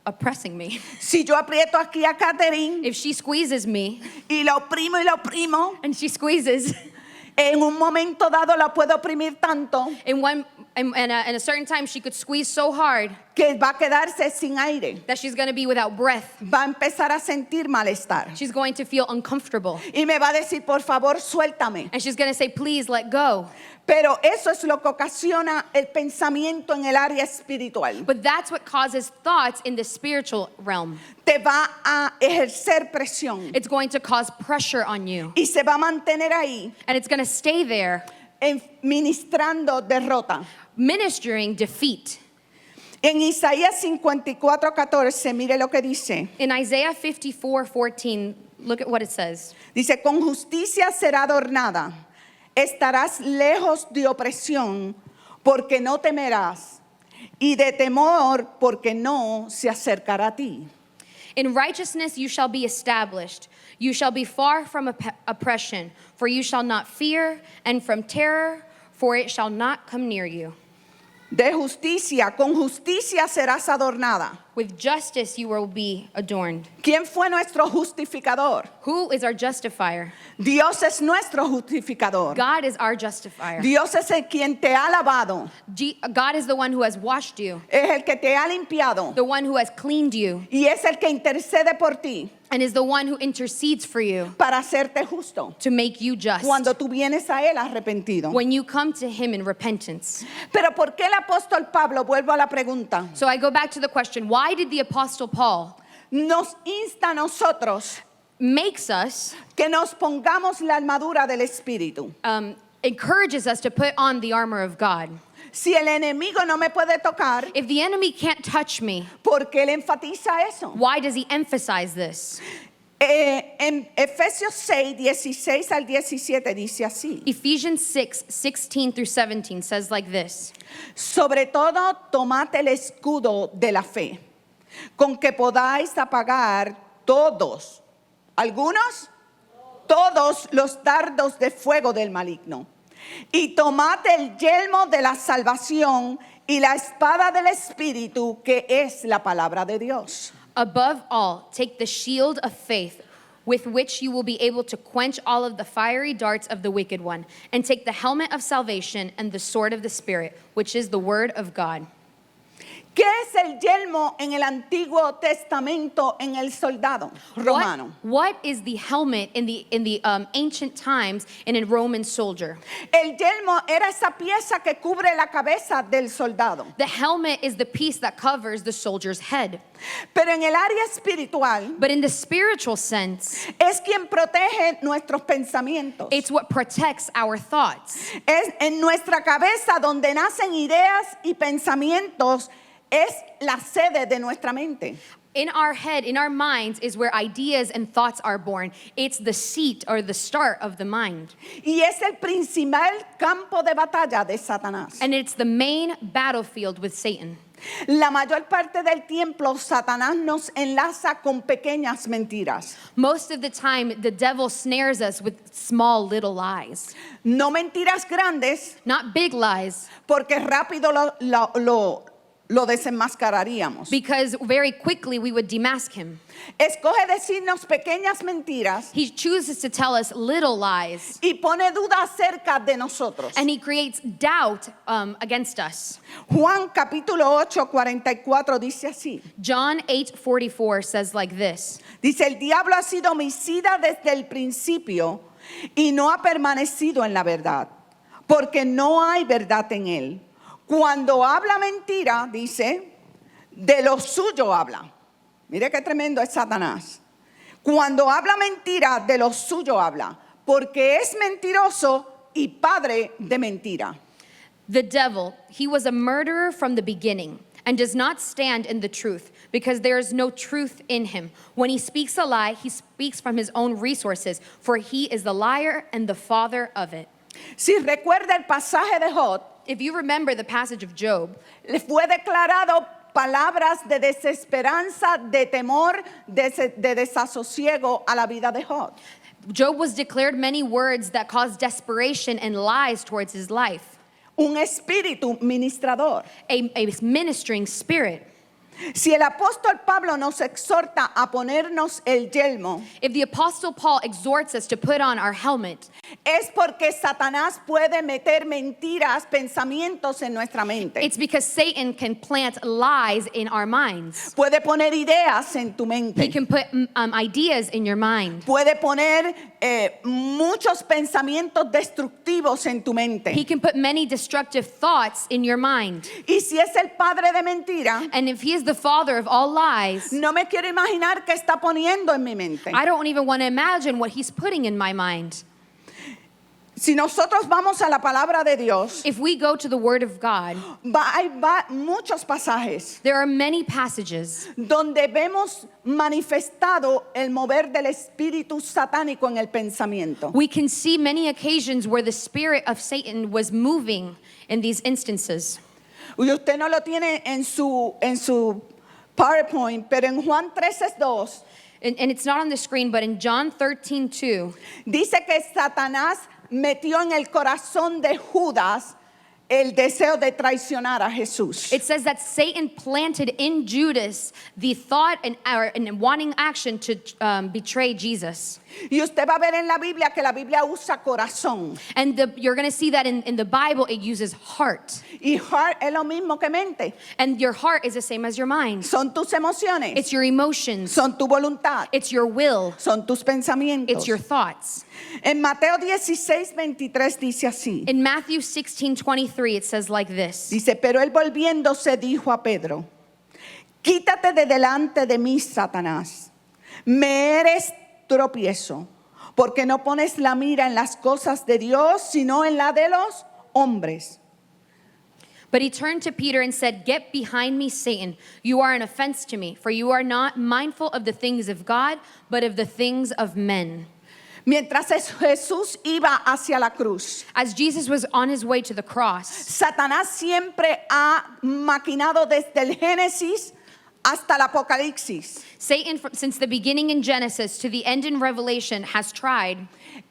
Speaker 2: oppressing me.
Speaker 4: Si yo aprieto aquí a Catherine
Speaker 2: If she squeezes me
Speaker 4: y la oprimo,
Speaker 2: and she squeezes,
Speaker 4: en un momento dado la puedo oprimir tanto
Speaker 2: in a certain time she could squeeze so hard
Speaker 4: que va a quedarse sin aire.
Speaker 2: that she's going to be without breath.
Speaker 4: Va a empezar a sentir malestar.
Speaker 2: She's going to feel uncomfortable.
Speaker 4: Y me va a decir, por favor, suéltame.
Speaker 2: And she's going to say, please let go.
Speaker 4: Pero eso es lo que ocasiona el pensamiento en el área espiritual.
Speaker 2: But that's what causes thoughts in the spiritual realm.
Speaker 4: Te va a ejercer presión
Speaker 2: It's going to cause pressure on you.
Speaker 4: y se va a mantener ahí
Speaker 2: And it's going to stay there,
Speaker 4: ministrando derrota.
Speaker 2: ministering defeat.
Speaker 4: En Isaías 54:14, mire lo que dice.
Speaker 2: In Isaiah 54:14, look at what it says.
Speaker 4: Dice, con justicia será adornada, estarás lejos de opresión, porque no temerás, y de temor, porque no se acercará a ti.
Speaker 2: In righteousness you shall be established. You shall be far from oppression, for you shall not fear, and from terror, for it shall not come near you.
Speaker 4: De justicia, con justicia serás adornada.
Speaker 2: With justice you will be adorned.
Speaker 4: ¿Quién fue nuestro justificador?
Speaker 2: Who is our justifier?
Speaker 4: Dios es nuestro justificador.
Speaker 2: God is our justifier.
Speaker 4: Dios es el quien te ha lavado,
Speaker 2: God is the one who has washed you,
Speaker 4: es el que te ha limpiado
Speaker 2: the one who has cleaned you,
Speaker 4: y es el que intercede por ti
Speaker 2: and is the one who intercedes for you
Speaker 4: para hacerte justo
Speaker 2: to make you just
Speaker 4: cuando tú vienes a Él arrepentido.
Speaker 2: when you come to him in repentance.
Speaker 4: Pero ¿por qué el apóstol Pablo, vuelvo a la pregunta,
Speaker 2: So I go back to the question, why did the apostle Paul
Speaker 4: nos insta a nosotros
Speaker 2: makes us
Speaker 4: que nos pongamos la armadura del Espíritu?
Speaker 2: encourages us to put on the armor of God?
Speaker 4: Si el enemigo no me puede tocar,
Speaker 2: If the enemy can't touch me,
Speaker 4: ¿por qué él enfatiza eso?
Speaker 2: why does he emphasize this?
Speaker 4: En Efesios 6, 16 al 17 dice así.
Speaker 2: Ephesians 6:16 through 17 says like this.
Speaker 4: Sobre todo, tomad el escudo de la fe, con que podáis apagar todos, algunos, todos los dardos de fuego del maligno. Y tomad el yelmo de la salvación y la espada del Espíritu, que es la palabra de Dios.
Speaker 2: Above all, take the shield of faith, with which you will be able to quench all of the fiery darts of the wicked one, and take the helmet of salvation and the sword of the Spirit, which is the word of God.
Speaker 4: ¿Qué es el yelmo en el Antiguo Testamento en el soldado romano?
Speaker 2: What is the helmet in the ancient times in a Roman soldier?
Speaker 4: El yelmo era esa pieza que cubre la cabeza del soldado.
Speaker 2: The helmet is the piece that covers the soldier's head.
Speaker 4: Pero en el área espiritual
Speaker 2: But in the spiritual sense,
Speaker 4: es quien protege nuestros pensamientos.
Speaker 2: it's what protects our thoughts.
Speaker 4: Es en nuestra cabeza donde nacen ideas y pensamientos. Es la sede de nuestra mente.
Speaker 2: In our head, in our minds, is where ideas and thoughts are born. It's the seat or the start of the mind.
Speaker 4: Y es el principal campo de batalla de Satanás.
Speaker 2: And it's the main battlefield with Satan.
Speaker 4: La mayor parte del tiempo, Satanás nos enlaza con pequeñas mentiras.
Speaker 2: Most of the time, the devil snares us with small little lies.
Speaker 4: No mentiras grandes,
Speaker 2: Not big lies,
Speaker 4: porque rápido lo desenmascararíamos.
Speaker 2: because very quickly we would demask him.
Speaker 4: Escoge decirnos pequeñas mentiras
Speaker 2: He chooses to tell us little lies,
Speaker 4: y pone duda acerca de nosotros.
Speaker 2: and he creates doubt against us.
Speaker 4: Juan capítulo 8, 44 dice así.
Speaker 2: John 8:44 says like this.
Speaker 4: Dice, el diablo ha sido homicida desde el principio y no ha permanecido en la verdad, porque no hay verdad en él. Cuando habla mentira, dice, de lo suyo habla. Mire qué tremendo es Satanás. Cuando habla mentira, de lo suyo habla, porque es mentiroso y padre de mentira.
Speaker 2: The devil, he was a murderer from the beginning, and does not stand in the truth, because there is no truth in him. When he speaks a lie, he speaks from his own resources, for he is the liar and the father of it.
Speaker 4: Si recuerda el pasaje de Job,
Speaker 2: If you remember the passage of Job,
Speaker 4: le fue declarado palabras de desesperanza, de temor, de desasosiego a la vida de Job.
Speaker 2: Job was declared many words that caused desperation and lies towards his life.
Speaker 4: Un espíritu ministrador.
Speaker 2: A ministering spirit.
Speaker 4: Si el apóstol Pablo nos exhorta a ponernos el yelmo,
Speaker 2: If the Apostle Paul exhorts us to put on our helmet,
Speaker 4: es porque Satanás puede meter mentiras, pensamientos en nuestra mente.
Speaker 2: it's because Satan can plant lies in our minds.
Speaker 4: Puede poner ideas en tu
Speaker 2: He
Speaker 4: mente.
Speaker 2: can put ideas in your mind.
Speaker 4: Puede poner muchos pensamientos destructivos en tu mente.
Speaker 2: He can put many destructive thoughts in your mind.
Speaker 4: Y si es el padre de mentira,
Speaker 2: And if he is the father of all lies,
Speaker 4: no me quiero imaginar qué está poniendo en mi mente.
Speaker 2: I don't even want to imagine what he's putting in my mind.
Speaker 4: Si nosotros vamos a la palabra de Dios,
Speaker 2: If we go to the Word of God,
Speaker 4: hay muchos pasajes
Speaker 2: there are many passages
Speaker 4: donde vemos manifestado el mover del espíritu satánico en el pensamiento.
Speaker 2: we can see many occasions where the spirit of Satan was moving in these instances.
Speaker 4: Y usted no lo tiene en su PowerPoint, pero en Juan 13:2
Speaker 2: And it's not on the screen, but in John 13:2,
Speaker 4: dice que Satanás metió en el corazón de Judas el deseo de traicionar a Jesús.
Speaker 2: it says that Satan planted in Judas the thought and wanting action to betray Jesus.
Speaker 4: Y usted va a ver en la Biblia que la Biblia usa corazón.
Speaker 2: And you're going to see that in the Bible, it uses heart.
Speaker 4: Y heart es lo mismo que mente.
Speaker 2: And your heart is the same as your mind.
Speaker 4: Son tus emociones,
Speaker 2: It's your emotions.
Speaker 4: son tu voluntad,
Speaker 2: It's your will.
Speaker 4: son tus pensamientos.
Speaker 2: It's your thoughts.
Speaker 4: En Mateo 16:23 dice así.
Speaker 2: In Matthew 16:23, it says like this.
Speaker 4: Dice, pero él volviéndose dijo a Pedro, quítate de delante de mí, Satanás. Me eres tropiezo, porque no pones la mira en las cosas de Dios, sino en la de los hombres.
Speaker 2: But he turned to Peter and said, get behind me, Satan. You are an offense to me, for you are not mindful of the things of God, but of the things of men.
Speaker 4: Mientras Jesús iba hacia la cruz,
Speaker 2: As Jesus was on his way to the cross,
Speaker 4: Satanás siempre ha maquinado desde el Génesis hasta el Apocalipsis.
Speaker 2: Satan, since the beginning in Genesis to the end in Revelation, has tried.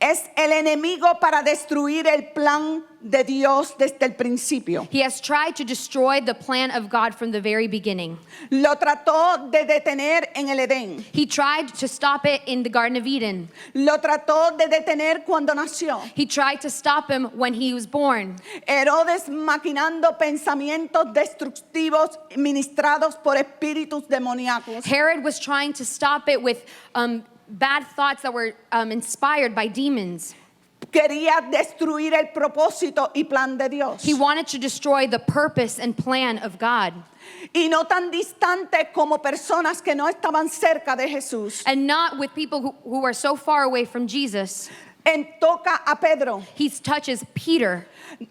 Speaker 4: Es el enemigo para destruir el plan de Dios desde el principio.
Speaker 2: He has tried to destroy the plan of God from the very beginning.
Speaker 4: Lo trató de detener en el Edén.
Speaker 2: He tried to stop it in the Garden of Eden.
Speaker 4: Lo trató de detener cuando nació.
Speaker 2: He tried to stop him when he was born.
Speaker 4: Herodes maquinando pensamientos destructivos ministrados por espíritus demoníacos.
Speaker 2: Herod was trying to stop it with bad thoughts that were inspired by demons.
Speaker 4: Quería destruir el propósito y plan de Dios.
Speaker 2: He wanted to destroy the purpose and plan of God.
Speaker 4: Y no tan distante como personas que no estaban cerca de Jesús.
Speaker 2: And not with people who are so far away from Jesus.
Speaker 4: Toca a Pedro.
Speaker 2: He touches Peter.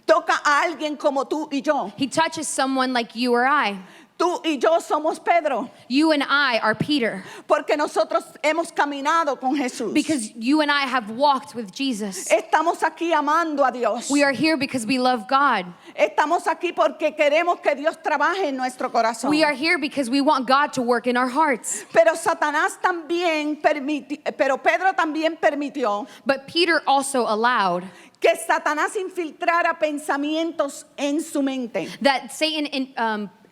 Speaker 4: Toca a alguien como tú y yo.
Speaker 2: He touches someone like you or I.
Speaker 4: Tú y yo somos Pedro.
Speaker 2: You and I are Peter.
Speaker 4: Porque nosotros hemos caminado con Jesús.
Speaker 2: Because you and I have walked with Jesus.
Speaker 4: Estamos aquí amando a Dios.
Speaker 2: We are here because we love God.
Speaker 4: Estamos aquí porque queremos que Dios trabaje en nuestro corazón.
Speaker 2: We are here because we want God to work in our hearts.
Speaker 4: Pero Satanás también pero Pedro también permitió
Speaker 2: But Peter also allowed
Speaker 4: que Satanás infiltrara pensamientos en su mente.
Speaker 2: that Satan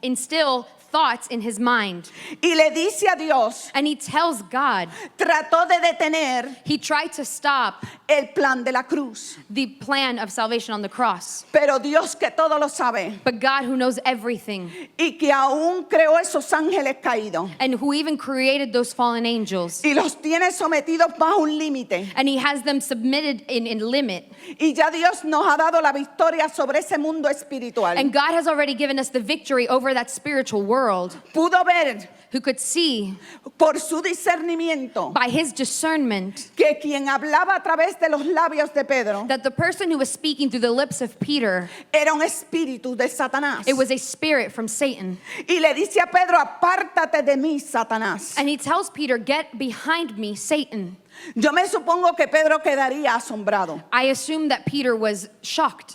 Speaker 2: instill thoughts in his mind.
Speaker 4: Y le dice a Dios,
Speaker 2: And he tells God,
Speaker 4: trató de detener
Speaker 2: he tried to stop
Speaker 4: el plan de la cruz.
Speaker 2: the plan of salvation on the cross.
Speaker 4: Pero Dios que todo lo sabe
Speaker 2: But God, who knows everything,
Speaker 4: y que aún creó esos ángeles caídos
Speaker 2: and who even created those fallen angels,
Speaker 4: y los tiene sometidos bajo un límite.
Speaker 2: and he has them submitted in limit.
Speaker 4: Y ya Dios nos ha dado la victoria sobre ese mundo espiritual.
Speaker 2: And God has already given us the victory over that spiritual world. world,
Speaker 4: pudo ver
Speaker 2: who could see
Speaker 4: por su discernimiento
Speaker 2: by his discernment
Speaker 4: que quien hablaba a través de los labios de Pedro
Speaker 2: that the person who was speaking through the lips of Peter,
Speaker 4: era un espíritu de Satanás.
Speaker 2: it was a spirit from Satan.
Speaker 4: Y le dice a Pedro, apártate de mí, Satanás.
Speaker 2: And he tells Peter, get behind me, Satan.
Speaker 4: Yo me supongo que Pedro quedaría asombrado.
Speaker 2: I assume that Peter was shocked.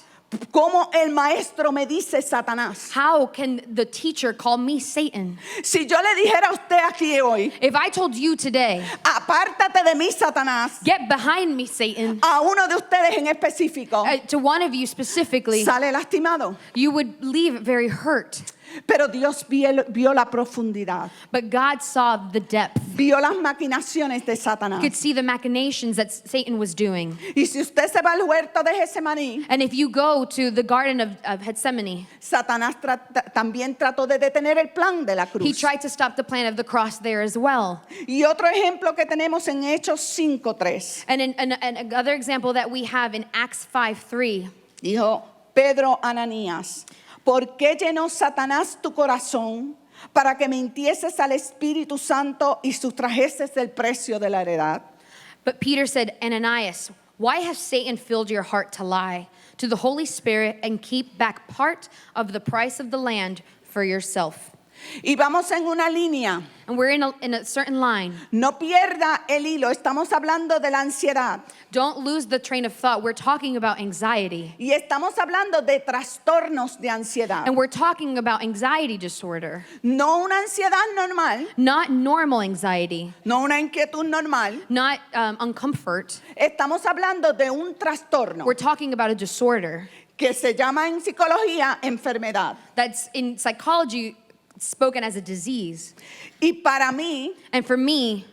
Speaker 4: ¿Cómo el maestro me dice Satanás?
Speaker 2: How can the teacher call me Satan?
Speaker 4: Si yo le dijera a usted aquí hoy,
Speaker 2: If I told you today,
Speaker 4: apártate de mí, Satanás,
Speaker 2: get behind me, Satan,
Speaker 4: a uno de ustedes en específico,
Speaker 2: to one of you specifically,
Speaker 4: sale lastimado.
Speaker 2: you would leave very hurt.
Speaker 4: Pero Dios vio la profundidad,
Speaker 2: But God saw the depth.
Speaker 4: vio las maquinaciones de
Speaker 2: He
Speaker 4: Satanás.
Speaker 2: could see the machinations that Satan was doing.
Speaker 4: Y si usted se va al huerto de Getsemaní,
Speaker 2: And if you go to the Garden of Gethsemane,
Speaker 4: Satanás también trató de detener el plan de la
Speaker 2: he
Speaker 4: cruz.
Speaker 2: tried to stop the plan of the cross there as well.
Speaker 4: Y otro ejemplo que tenemos en Hechos 5:3.
Speaker 2: And another example that we have in Acts 5:3,
Speaker 4: Dijo Pedro a Ananías, ¿por qué llenó Satanás tu corazón para que mintieses al Espíritu Santo y sustrajeses el precio de la heredad?
Speaker 2: but Peter said, Ananias, why has Satan filled your heart to lie to the Holy Spirit and keep back part of the price of the land for yourself?
Speaker 4: Y vamos en una línea.
Speaker 2: And we're in a certain line.
Speaker 4: No pierda el hilo. Estamos hablando de la ansiedad.
Speaker 2: Don't lose the train of thought. We're talking about anxiety.
Speaker 4: Y estamos hablando de trastornos de ansiedad.
Speaker 2: And we're talking about anxiety disorder,
Speaker 4: No una ansiedad normal,
Speaker 2: not normal anxiety,
Speaker 4: no una inquietud normal.
Speaker 2: not uncomfort.
Speaker 4: Estamos hablando de un trastorno
Speaker 2: We're talking about a disorder
Speaker 4: que se llama en psicología enfermedad.
Speaker 2: that's in psychology spoken as a disease.
Speaker 4: Y para mí,
Speaker 2: And for me,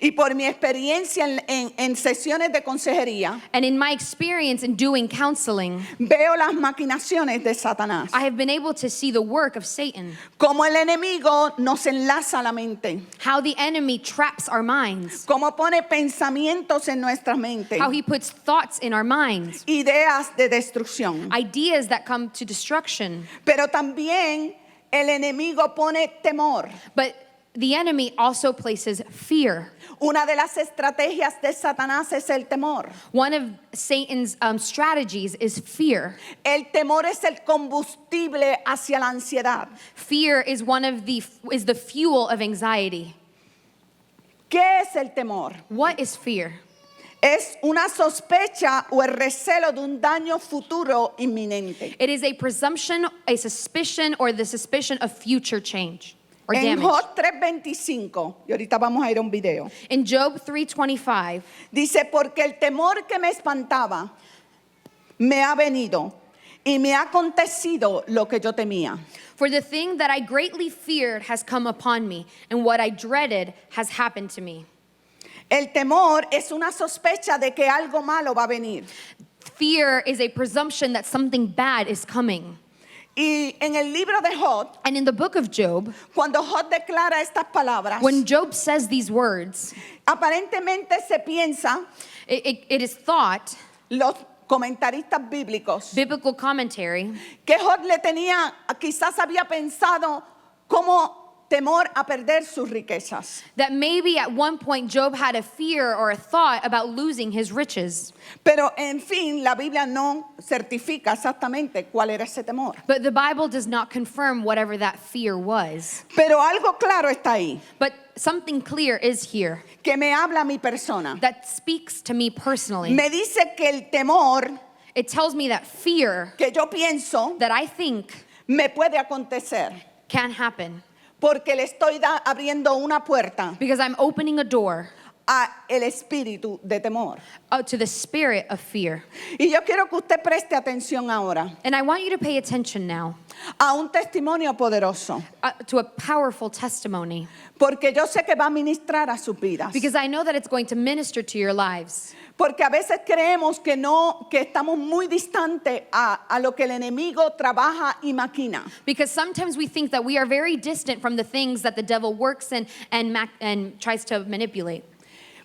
Speaker 4: y por mi experiencia en sesiones de consejería,
Speaker 2: and in my experience in doing counseling,
Speaker 4: veo las maquinaciones de Satanás.
Speaker 2: I have been able to see the work of Satan,
Speaker 4: Cómo el enemigo nos enlaza la mente.
Speaker 2: how the enemy traps our minds,
Speaker 4: Cómo pone pensamientos en nuestra mente.
Speaker 2: how he puts thoughts in our minds,
Speaker 4: Ideas de destrucción.
Speaker 2: ideas that come to destruction.
Speaker 4: Pero también el enemigo pone temor.
Speaker 2: But the enemy also places fear.
Speaker 4: Una de las estrategias de Satanás es el temor.
Speaker 2: One of Satan's strategies is fear.
Speaker 4: El temor es el combustible hacia la ansiedad.
Speaker 2: Fear is the fuel of anxiety.
Speaker 4: ¿Qué es el temor?
Speaker 2: What is fear?
Speaker 4: Es una sospecha o el recelo de un daño futuro inminente.
Speaker 2: It is a presumption, a suspicion, or the suspicion of future change or
Speaker 4: En
Speaker 2: damage.
Speaker 4: Job 3:25, y ahorita vamos a ir a un video,
Speaker 2: In Job 3:25,
Speaker 4: dice, porque el temor que me espantaba me ha venido y me ha acontecido lo que yo temía.
Speaker 2: for the thing that I greatly feared has come upon me, and what I dreaded has happened to me.
Speaker 4: El temor es una sospecha de que algo malo va a venir.
Speaker 2: Fear is a presumption that something bad is coming.
Speaker 4: Y en el libro de Job,
Speaker 2: And in the book of Job,
Speaker 4: cuando Job declara estas palabras,
Speaker 2: when Job says these words,
Speaker 4: aparentemente se piensa,
Speaker 2: it is thought,
Speaker 4: los comentaristas bíblicos,
Speaker 2: biblical commentary,
Speaker 4: que Job le tenía, quizás había pensado como temor a perder sus riquezas.
Speaker 2: that maybe at one point Job had a fear or a thought about losing his riches.
Speaker 4: Pero en fin, la Biblia no certifica exactamente cuál era ese temor.
Speaker 2: But the Bible does not confirm whatever that fear was.
Speaker 4: Pero algo claro está ahí,
Speaker 2: But something clear is here
Speaker 4: que me habla a mi persona.
Speaker 2: that speaks to me personally.
Speaker 4: Me dice que el temor
Speaker 2: It tells me that fear
Speaker 4: que yo pienso
Speaker 2: that I think
Speaker 4: me puede acontecer
Speaker 2: can happen
Speaker 4: porque le estoy abriendo una puerta
Speaker 2: because I'm opening a door
Speaker 4: a el espíritu de temor.
Speaker 2: to the spirit of fear.
Speaker 4: Y yo quiero que usted preste atención ahora
Speaker 2: And I want you to pay attention now
Speaker 4: a un testimonio poderoso,
Speaker 2: to a powerful testimony
Speaker 4: porque yo sé que va a ministrar a sus vidas.
Speaker 2: because I know that it's going to minister to your lives.
Speaker 4: Porque a veces creemos que estamos muy distantes a lo que el enemigo trabaja y maquina.
Speaker 2: Because sometimes we think that we are very distant from the things that the devil works in and tries to manipulate.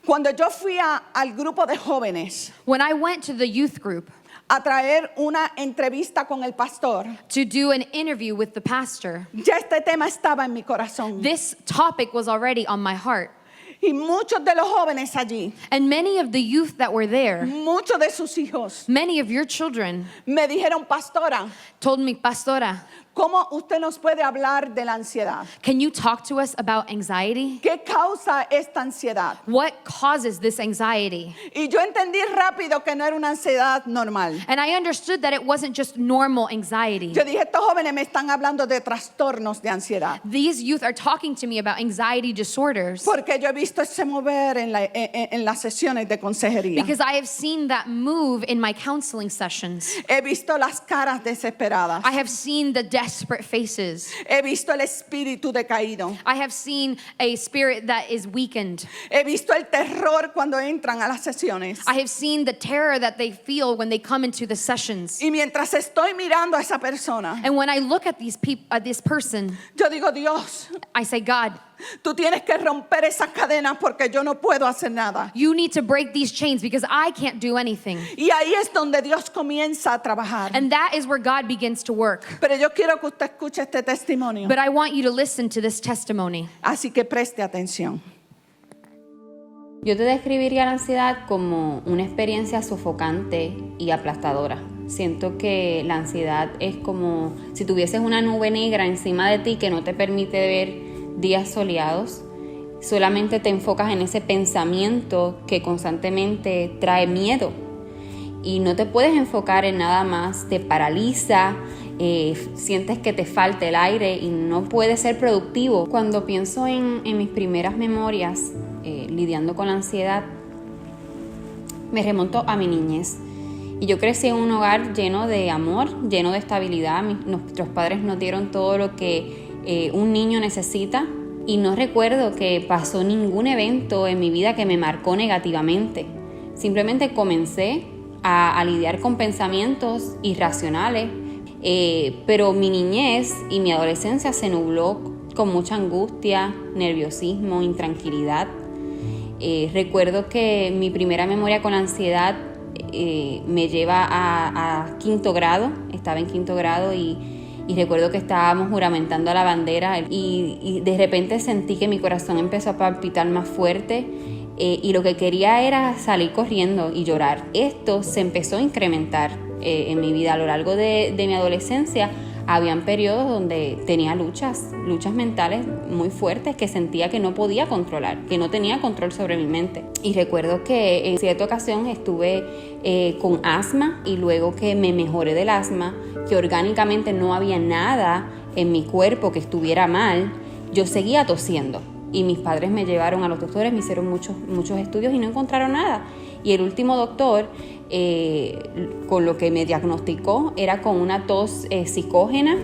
Speaker 4: Cuando yo fui al grupo de jóvenes
Speaker 2: When I went to the youth group,
Speaker 4: a traer una entrevista con el pastor,
Speaker 2: to do an interview with the pastor.
Speaker 4: ya este tema estaba en mi corazón.
Speaker 2: This topic was already on my heart.
Speaker 4: Y muchos de los jóvenes allí,
Speaker 2: And many of the youth that were there,
Speaker 4: muchos de sus hijos,
Speaker 2: many of your children
Speaker 4: me dijeron, pastora,
Speaker 2: told me, Pastora,
Speaker 4: ¿cómo usted nos puede hablar de la ansiedad?
Speaker 2: can you talk to us about anxiety?
Speaker 4: ¿Qué causa esta ansiedad?
Speaker 2: What causes this anxiety?
Speaker 4: Y yo entendí rápido que no era una ansiedad normal.
Speaker 2: And I understood that it wasn't just normal anxiety.
Speaker 4: Yo dije, estos jóvenes me están hablando de trastornos de ansiedad.
Speaker 2: These youth are talking to me about anxiety disorders
Speaker 4: Porque yo he visto ese mover en las sesiones de consejería.
Speaker 2: because I have seen that move in my counseling sessions.
Speaker 4: He visto las caras desesperadas.
Speaker 2: I have seen the desperate faces.
Speaker 4: He visto el espíritu decaído.
Speaker 2: I have seen a spirit that is weakened.
Speaker 4: He visto el terror cuando entran a las sesiones.
Speaker 2: I have seen the terror that they feel when they come into the sessions.
Speaker 4: Y mientras estoy mirando a esa persona,
Speaker 2: And when I look at this person,
Speaker 4: yo digo, Dios,
Speaker 2: I say, God,
Speaker 4: tú tienes que romper esas cadenas porque yo no puedo hacer nada.
Speaker 2: you need to break these chains because I can't do anything.
Speaker 4: Y ahí es donde Dios comienza a trabajar.
Speaker 2: And that is where God begins to work.
Speaker 4: Pero yo quiero que usted escuche este testimonio.
Speaker 2: But I want you to listen to this testimony.
Speaker 4: Así que preste atención.
Speaker 6: Yo te describiría la ansiedad como una experiencia sofocante y aplastadora. Siento que la ansiedad es como si tuvieses una nube negra encima de ti que no te permite ver días soleados. Solamente te enfocas en ese pensamiento que constantemente trae miedo y no te puedes enfocar en nada más, te paraliza, sientes que te falta el aire y no puedes ser productivo. Cuando pienso en mis primeras memorias lidiando con la ansiedad, me remonto a mi niñez. Y yo crecí en un hogar lleno de amor, lleno de estabilidad. Nuestros padres nos dieron todo lo que un niño necesita. Y no recuerdo que pasó ningún evento en mi vida que me marcó negativamente. Simplemente comencé a lidiar con pensamientos irracionales. Pero mi niñez y mi adolescencia se nubló con mucha angustia, nerviosismo, intranquilidad. Recuerdo que mi primera memoria con la ansiedad me lleva a quinto grado. Estaba en quinto grado y recuerdo que estábamos juramentando la bandera y de repente sentí que mi corazón empezó a palpitar más fuerte y lo que quería era salir corriendo y llorar. Esto se empezó a incrementar en mi vida a lo largo de mi adolescencia. Habían periodos donde tenía luchas mentales muy fuertes que sentía que no podía controlar, que no tenía control sobre mi mente. Y recuerdo que en cierta ocasión estuve con asma y luego que me mejoré del asma, que orgánicamente no había nada en mi cuerpo que estuviera mal, yo seguía tosiendo. Y mis padres me llevaron a los doctores, me hicieron muchos estudios y no encontraron nada. Y el último doctor, con lo que me diagnosticó, era con una tos psicógena,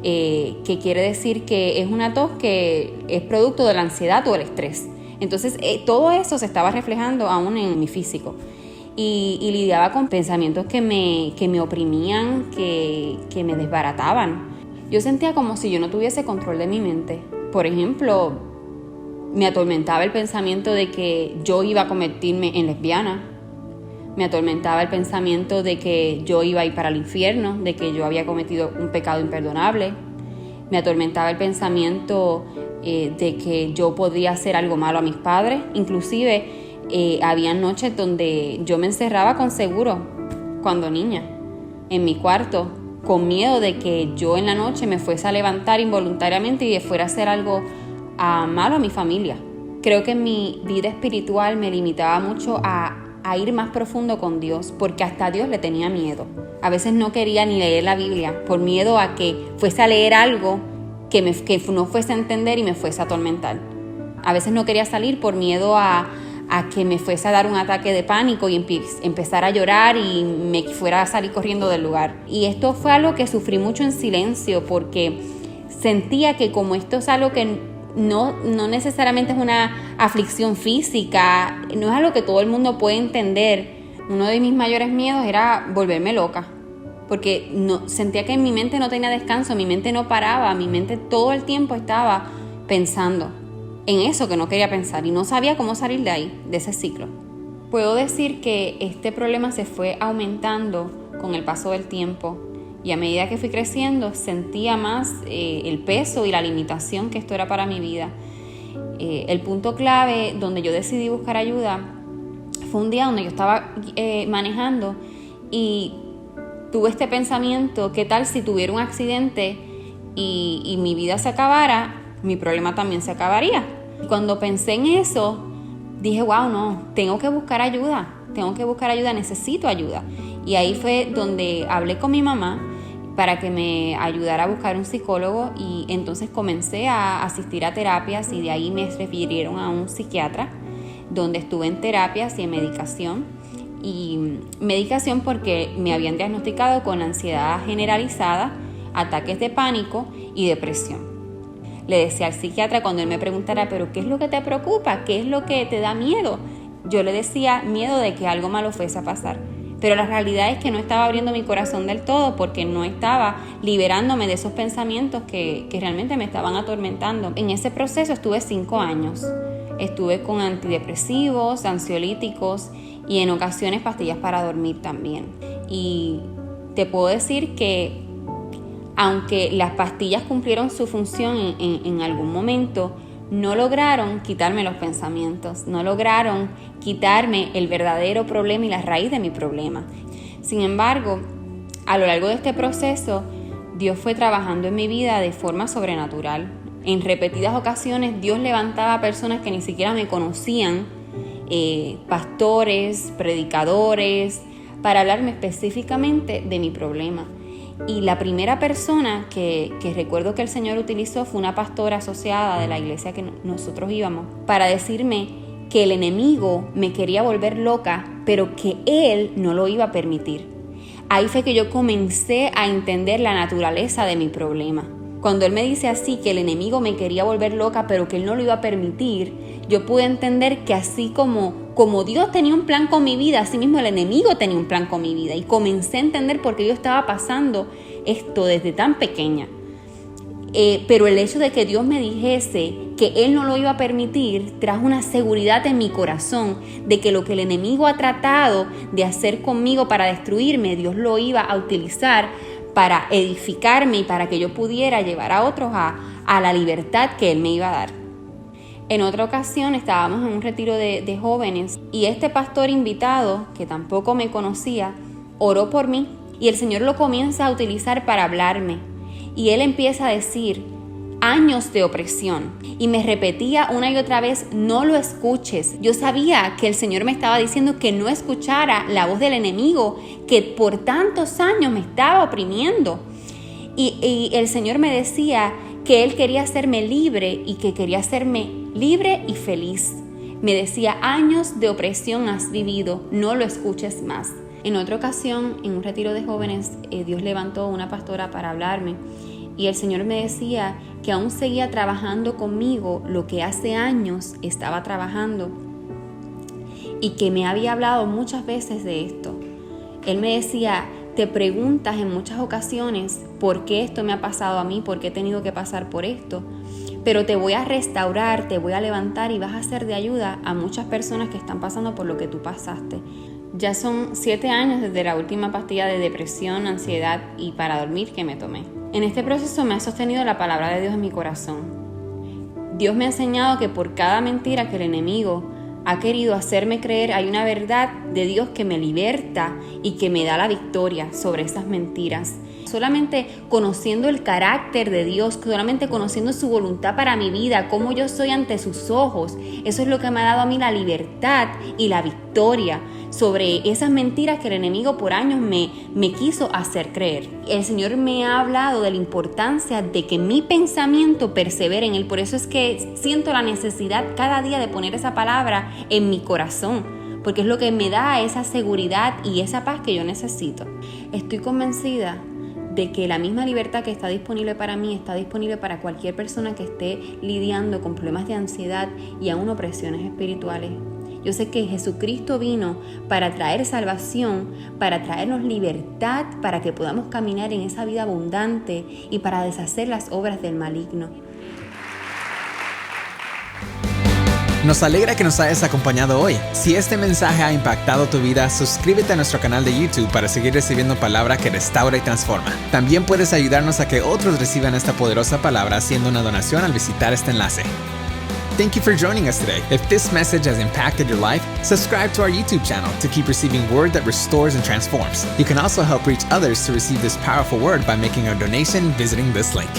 Speaker 6: que quiere decir que es una tos que es producto de la ansiedad o el estrés. Entonces, todo eso se estaba reflejando aún en mi físico. Y lidiaba con pensamientos que me oprimían, que me desbarataban. Yo sentía como si yo no tuviese control de mi mente. Por ejemplo, me atormentaba el pensamiento de que yo iba a convertirme en lesbiana. Me atormentaba el pensamiento de que yo iba a ir para el infierno, de que yo había cometido un pecado imperdonable. Me atormentaba el pensamiento de que yo podía hacer algo malo a mis padres. Inclusive, había noches donde yo me encerraba con seguro, cuando niña, en mi cuarto, con miedo de que yo en la noche me fuese a levantar involuntariamente y fuera a hacer algo malo a mi familia. Creo que mi vida espiritual me limitaba mucho a ir más profundo con Dios, porque hasta a Dios le tenía miedo. A veces no quería ni leer la Biblia, por miedo a que fuese a leer algo que no fuese a entender y me fuese a atormentar. A veces no quería salir por miedo a que me fuese a dar un ataque de pánico y empezar a llorar y me fuera a salir corriendo del lugar. Y esto fue algo que sufrí mucho en silencio, porque sentía que como esto es algo que no necesariamente es una aflicción física, no es algo que todo el mundo puede entender. Uno de mis mayores miedos era volverme loca, porque sentía que mi mente no tenía descanso, mi mente no paraba, mi mente todo el tiempo estaba pensando en eso que no quería pensar y no sabía cómo salir de ahí, de ese ciclo. Puedo decir que este problema se fue aumentando con el paso del tiempo. Y a medida que fui creciendo, sentía más el peso y la limitación que esto era para mi vida. El punto clave donde yo decidí buscar ayuda fue un día donde yo estaba manejando y tuve este pensamiento: ¿qué tal si tuviera un accidente y mi vida se acabara? Mi problema también se acabaría. Y cuando pensé en eso, dije, wow, no, tengo que buscar ayuda, necesito ayuda. Y ahí fue donde hablé con mi mamá para que me ayudara a buscar un psicólogo, y entonces comencé a asistir a terapias, y de ahí me refirieron a un psiquiatra donde estuve en terapias y en medicación. Y medicación porque me habían diagnosticado con ansiedad generalizada, ataques de pánico y depresión. Le decía al psiquiatra, cuando él me preguntara, ¿pero qué es lo que te preocupa? ¿Qué es lo que te da miedo? Yo le decía, miedo de que algo malo fuese a pasar. Pero la realidad es que no estaba abriendo mi corazón del todo, porque no estaba liberándome de esos pensamientos que realmente me estaban atormentando. En ese proceso estuve 5 años. Estuve con antidepresivos, ansiolíticos y en ocasiones pastillas para dormir también. Y te puedo decir que aunque las pastillas cumplieron su función en algún momento, no lograron quitarme los pensamientos, no lograron quitarme el verdadero problema y la raíz de mi problema. Sin embargo, a lo largo de este proceso, Dios fue trabajando en mi vida de forma sobrenatural. En repetidas ocasiones, Dios levantaba a personas que ni siquiera me conocían, pastores, predicadores, para hablarme específicamente de mi problema. Y la primera persona que recuerdo que el Señor utilizó fue una pastora asociada de la iglesia que nosotros íbamos, para decirme que el enemigo me quería volver loca, pero que Él no lo iba a permitir. Ahí fue que yo comencé a entender la naturaleza de mi problema. Cuando Él me dice así, que el enemigo me quería volver loca, pero que Él no lo iba a permitir, yo pude entender que así como Dios tenía un plan con mi vida, así mismo el enemigo tenía un plan con mi vida. Y comencé a entender por qué yo estaba pasando esto desde tan pequeña. Pero el hecho de que Dios me dijese que Él no lo iba a permitir, trajo una seguridad en mi corazón de que lo que el enemigo ha tratado de hacer conmigo para destruirme, Dios lo iba a utilizar para edificarme y para que yo pudiera llevar a otros a la libertad que Él me iba a dar. En otra ocasión estábamos en un retiro de jóvenes, y este pastor invitado, que tampoco me conocía, oró por mí, y el Señor lo comienza a utilizar para hablarme. Y Él empieza a decir, años de opresión. Y me repetía una y otra vez, no lo escuches. Yo sabía que el Señor me estaba diciendo que no escuchara la voz del enemigo, que por tantos años me estaba oprimiendo. Y el Señor me decía que Él quería hacerme libre, y que quería hacerme libre y feliz. Me decía, años de opresión has vivido, no lo escuches más. En otra ocasión, en un retiro de jóvenes, Dios levantó una pastora para hablarme, y el Señor me decía que aún seguía trabajando conmigo lo que hace años estaba trabajando, y que me había hablado muchas veces de esto. Él me decía, te preguntas en muchas ocasiones por qué esto me ha pasado a mí, por qué he tenido que pasar por esto, pero te voy a restaurar, te voy a levantar, y vas a ser de ayuda a muchas personas que están pasando por lo que tú pasaste. Ya son 7 años desde la última pastilla de depresión, ansiedad y para dormir que me tomé. En este proceso me ha sostenido la palabra de Dios en mi corazón. Dios me ha enseñado que por cada mentira que el enemigo ha querido hacerme creer, hay una verdad de Dios que me liberta y que me da la victoria sobre esas mentiras. Solamente conociendo el carácter de Dios, solamente conociendo su voluntad para mi vida, cómo yo soy ante sus ojos, eso es lo que me ha dado a mí la libertad y la victoria sobre esas mentiras que el enemigo por años me quiso hacer creer. El Señor me ha hablado de la importancia de que mi pensamiento persevere en Él. Por eso es que siento la necesidad cada día de poner esa palabra en mi corazón, porque es lo que me da esa seguridad y esa paz que yo necesito. Estoy convencida de que la misma libertad que está disponible para mí está disponible para cualquier persona que esté lidiando con problemas de ansiedad y aún opresiones espirituales. Yo sé que Jesucristo vino para traer salvación, para traernos libertad, para que podamos caminar en esa vida abundante y para deshacer las obras del maligno.
Speaker 7: Nos alegra que nos hayas acompañado hoy. Si este mensaje ha impactado tu vida, suscríbete a nuestro canal de YouTube para seguir recibiendo palabra que restaura y transforma. También puedes ayudarnos a que otros reciban esta poderosa palabra haciendo una donación al visitar este enlace. Thank you for joining us today. If this message has impacted your life, subscribe to our YouTube channel to keep receiving word that restores and transforms. You can also help reach others to receive this powerful word by making a donation visiting this link.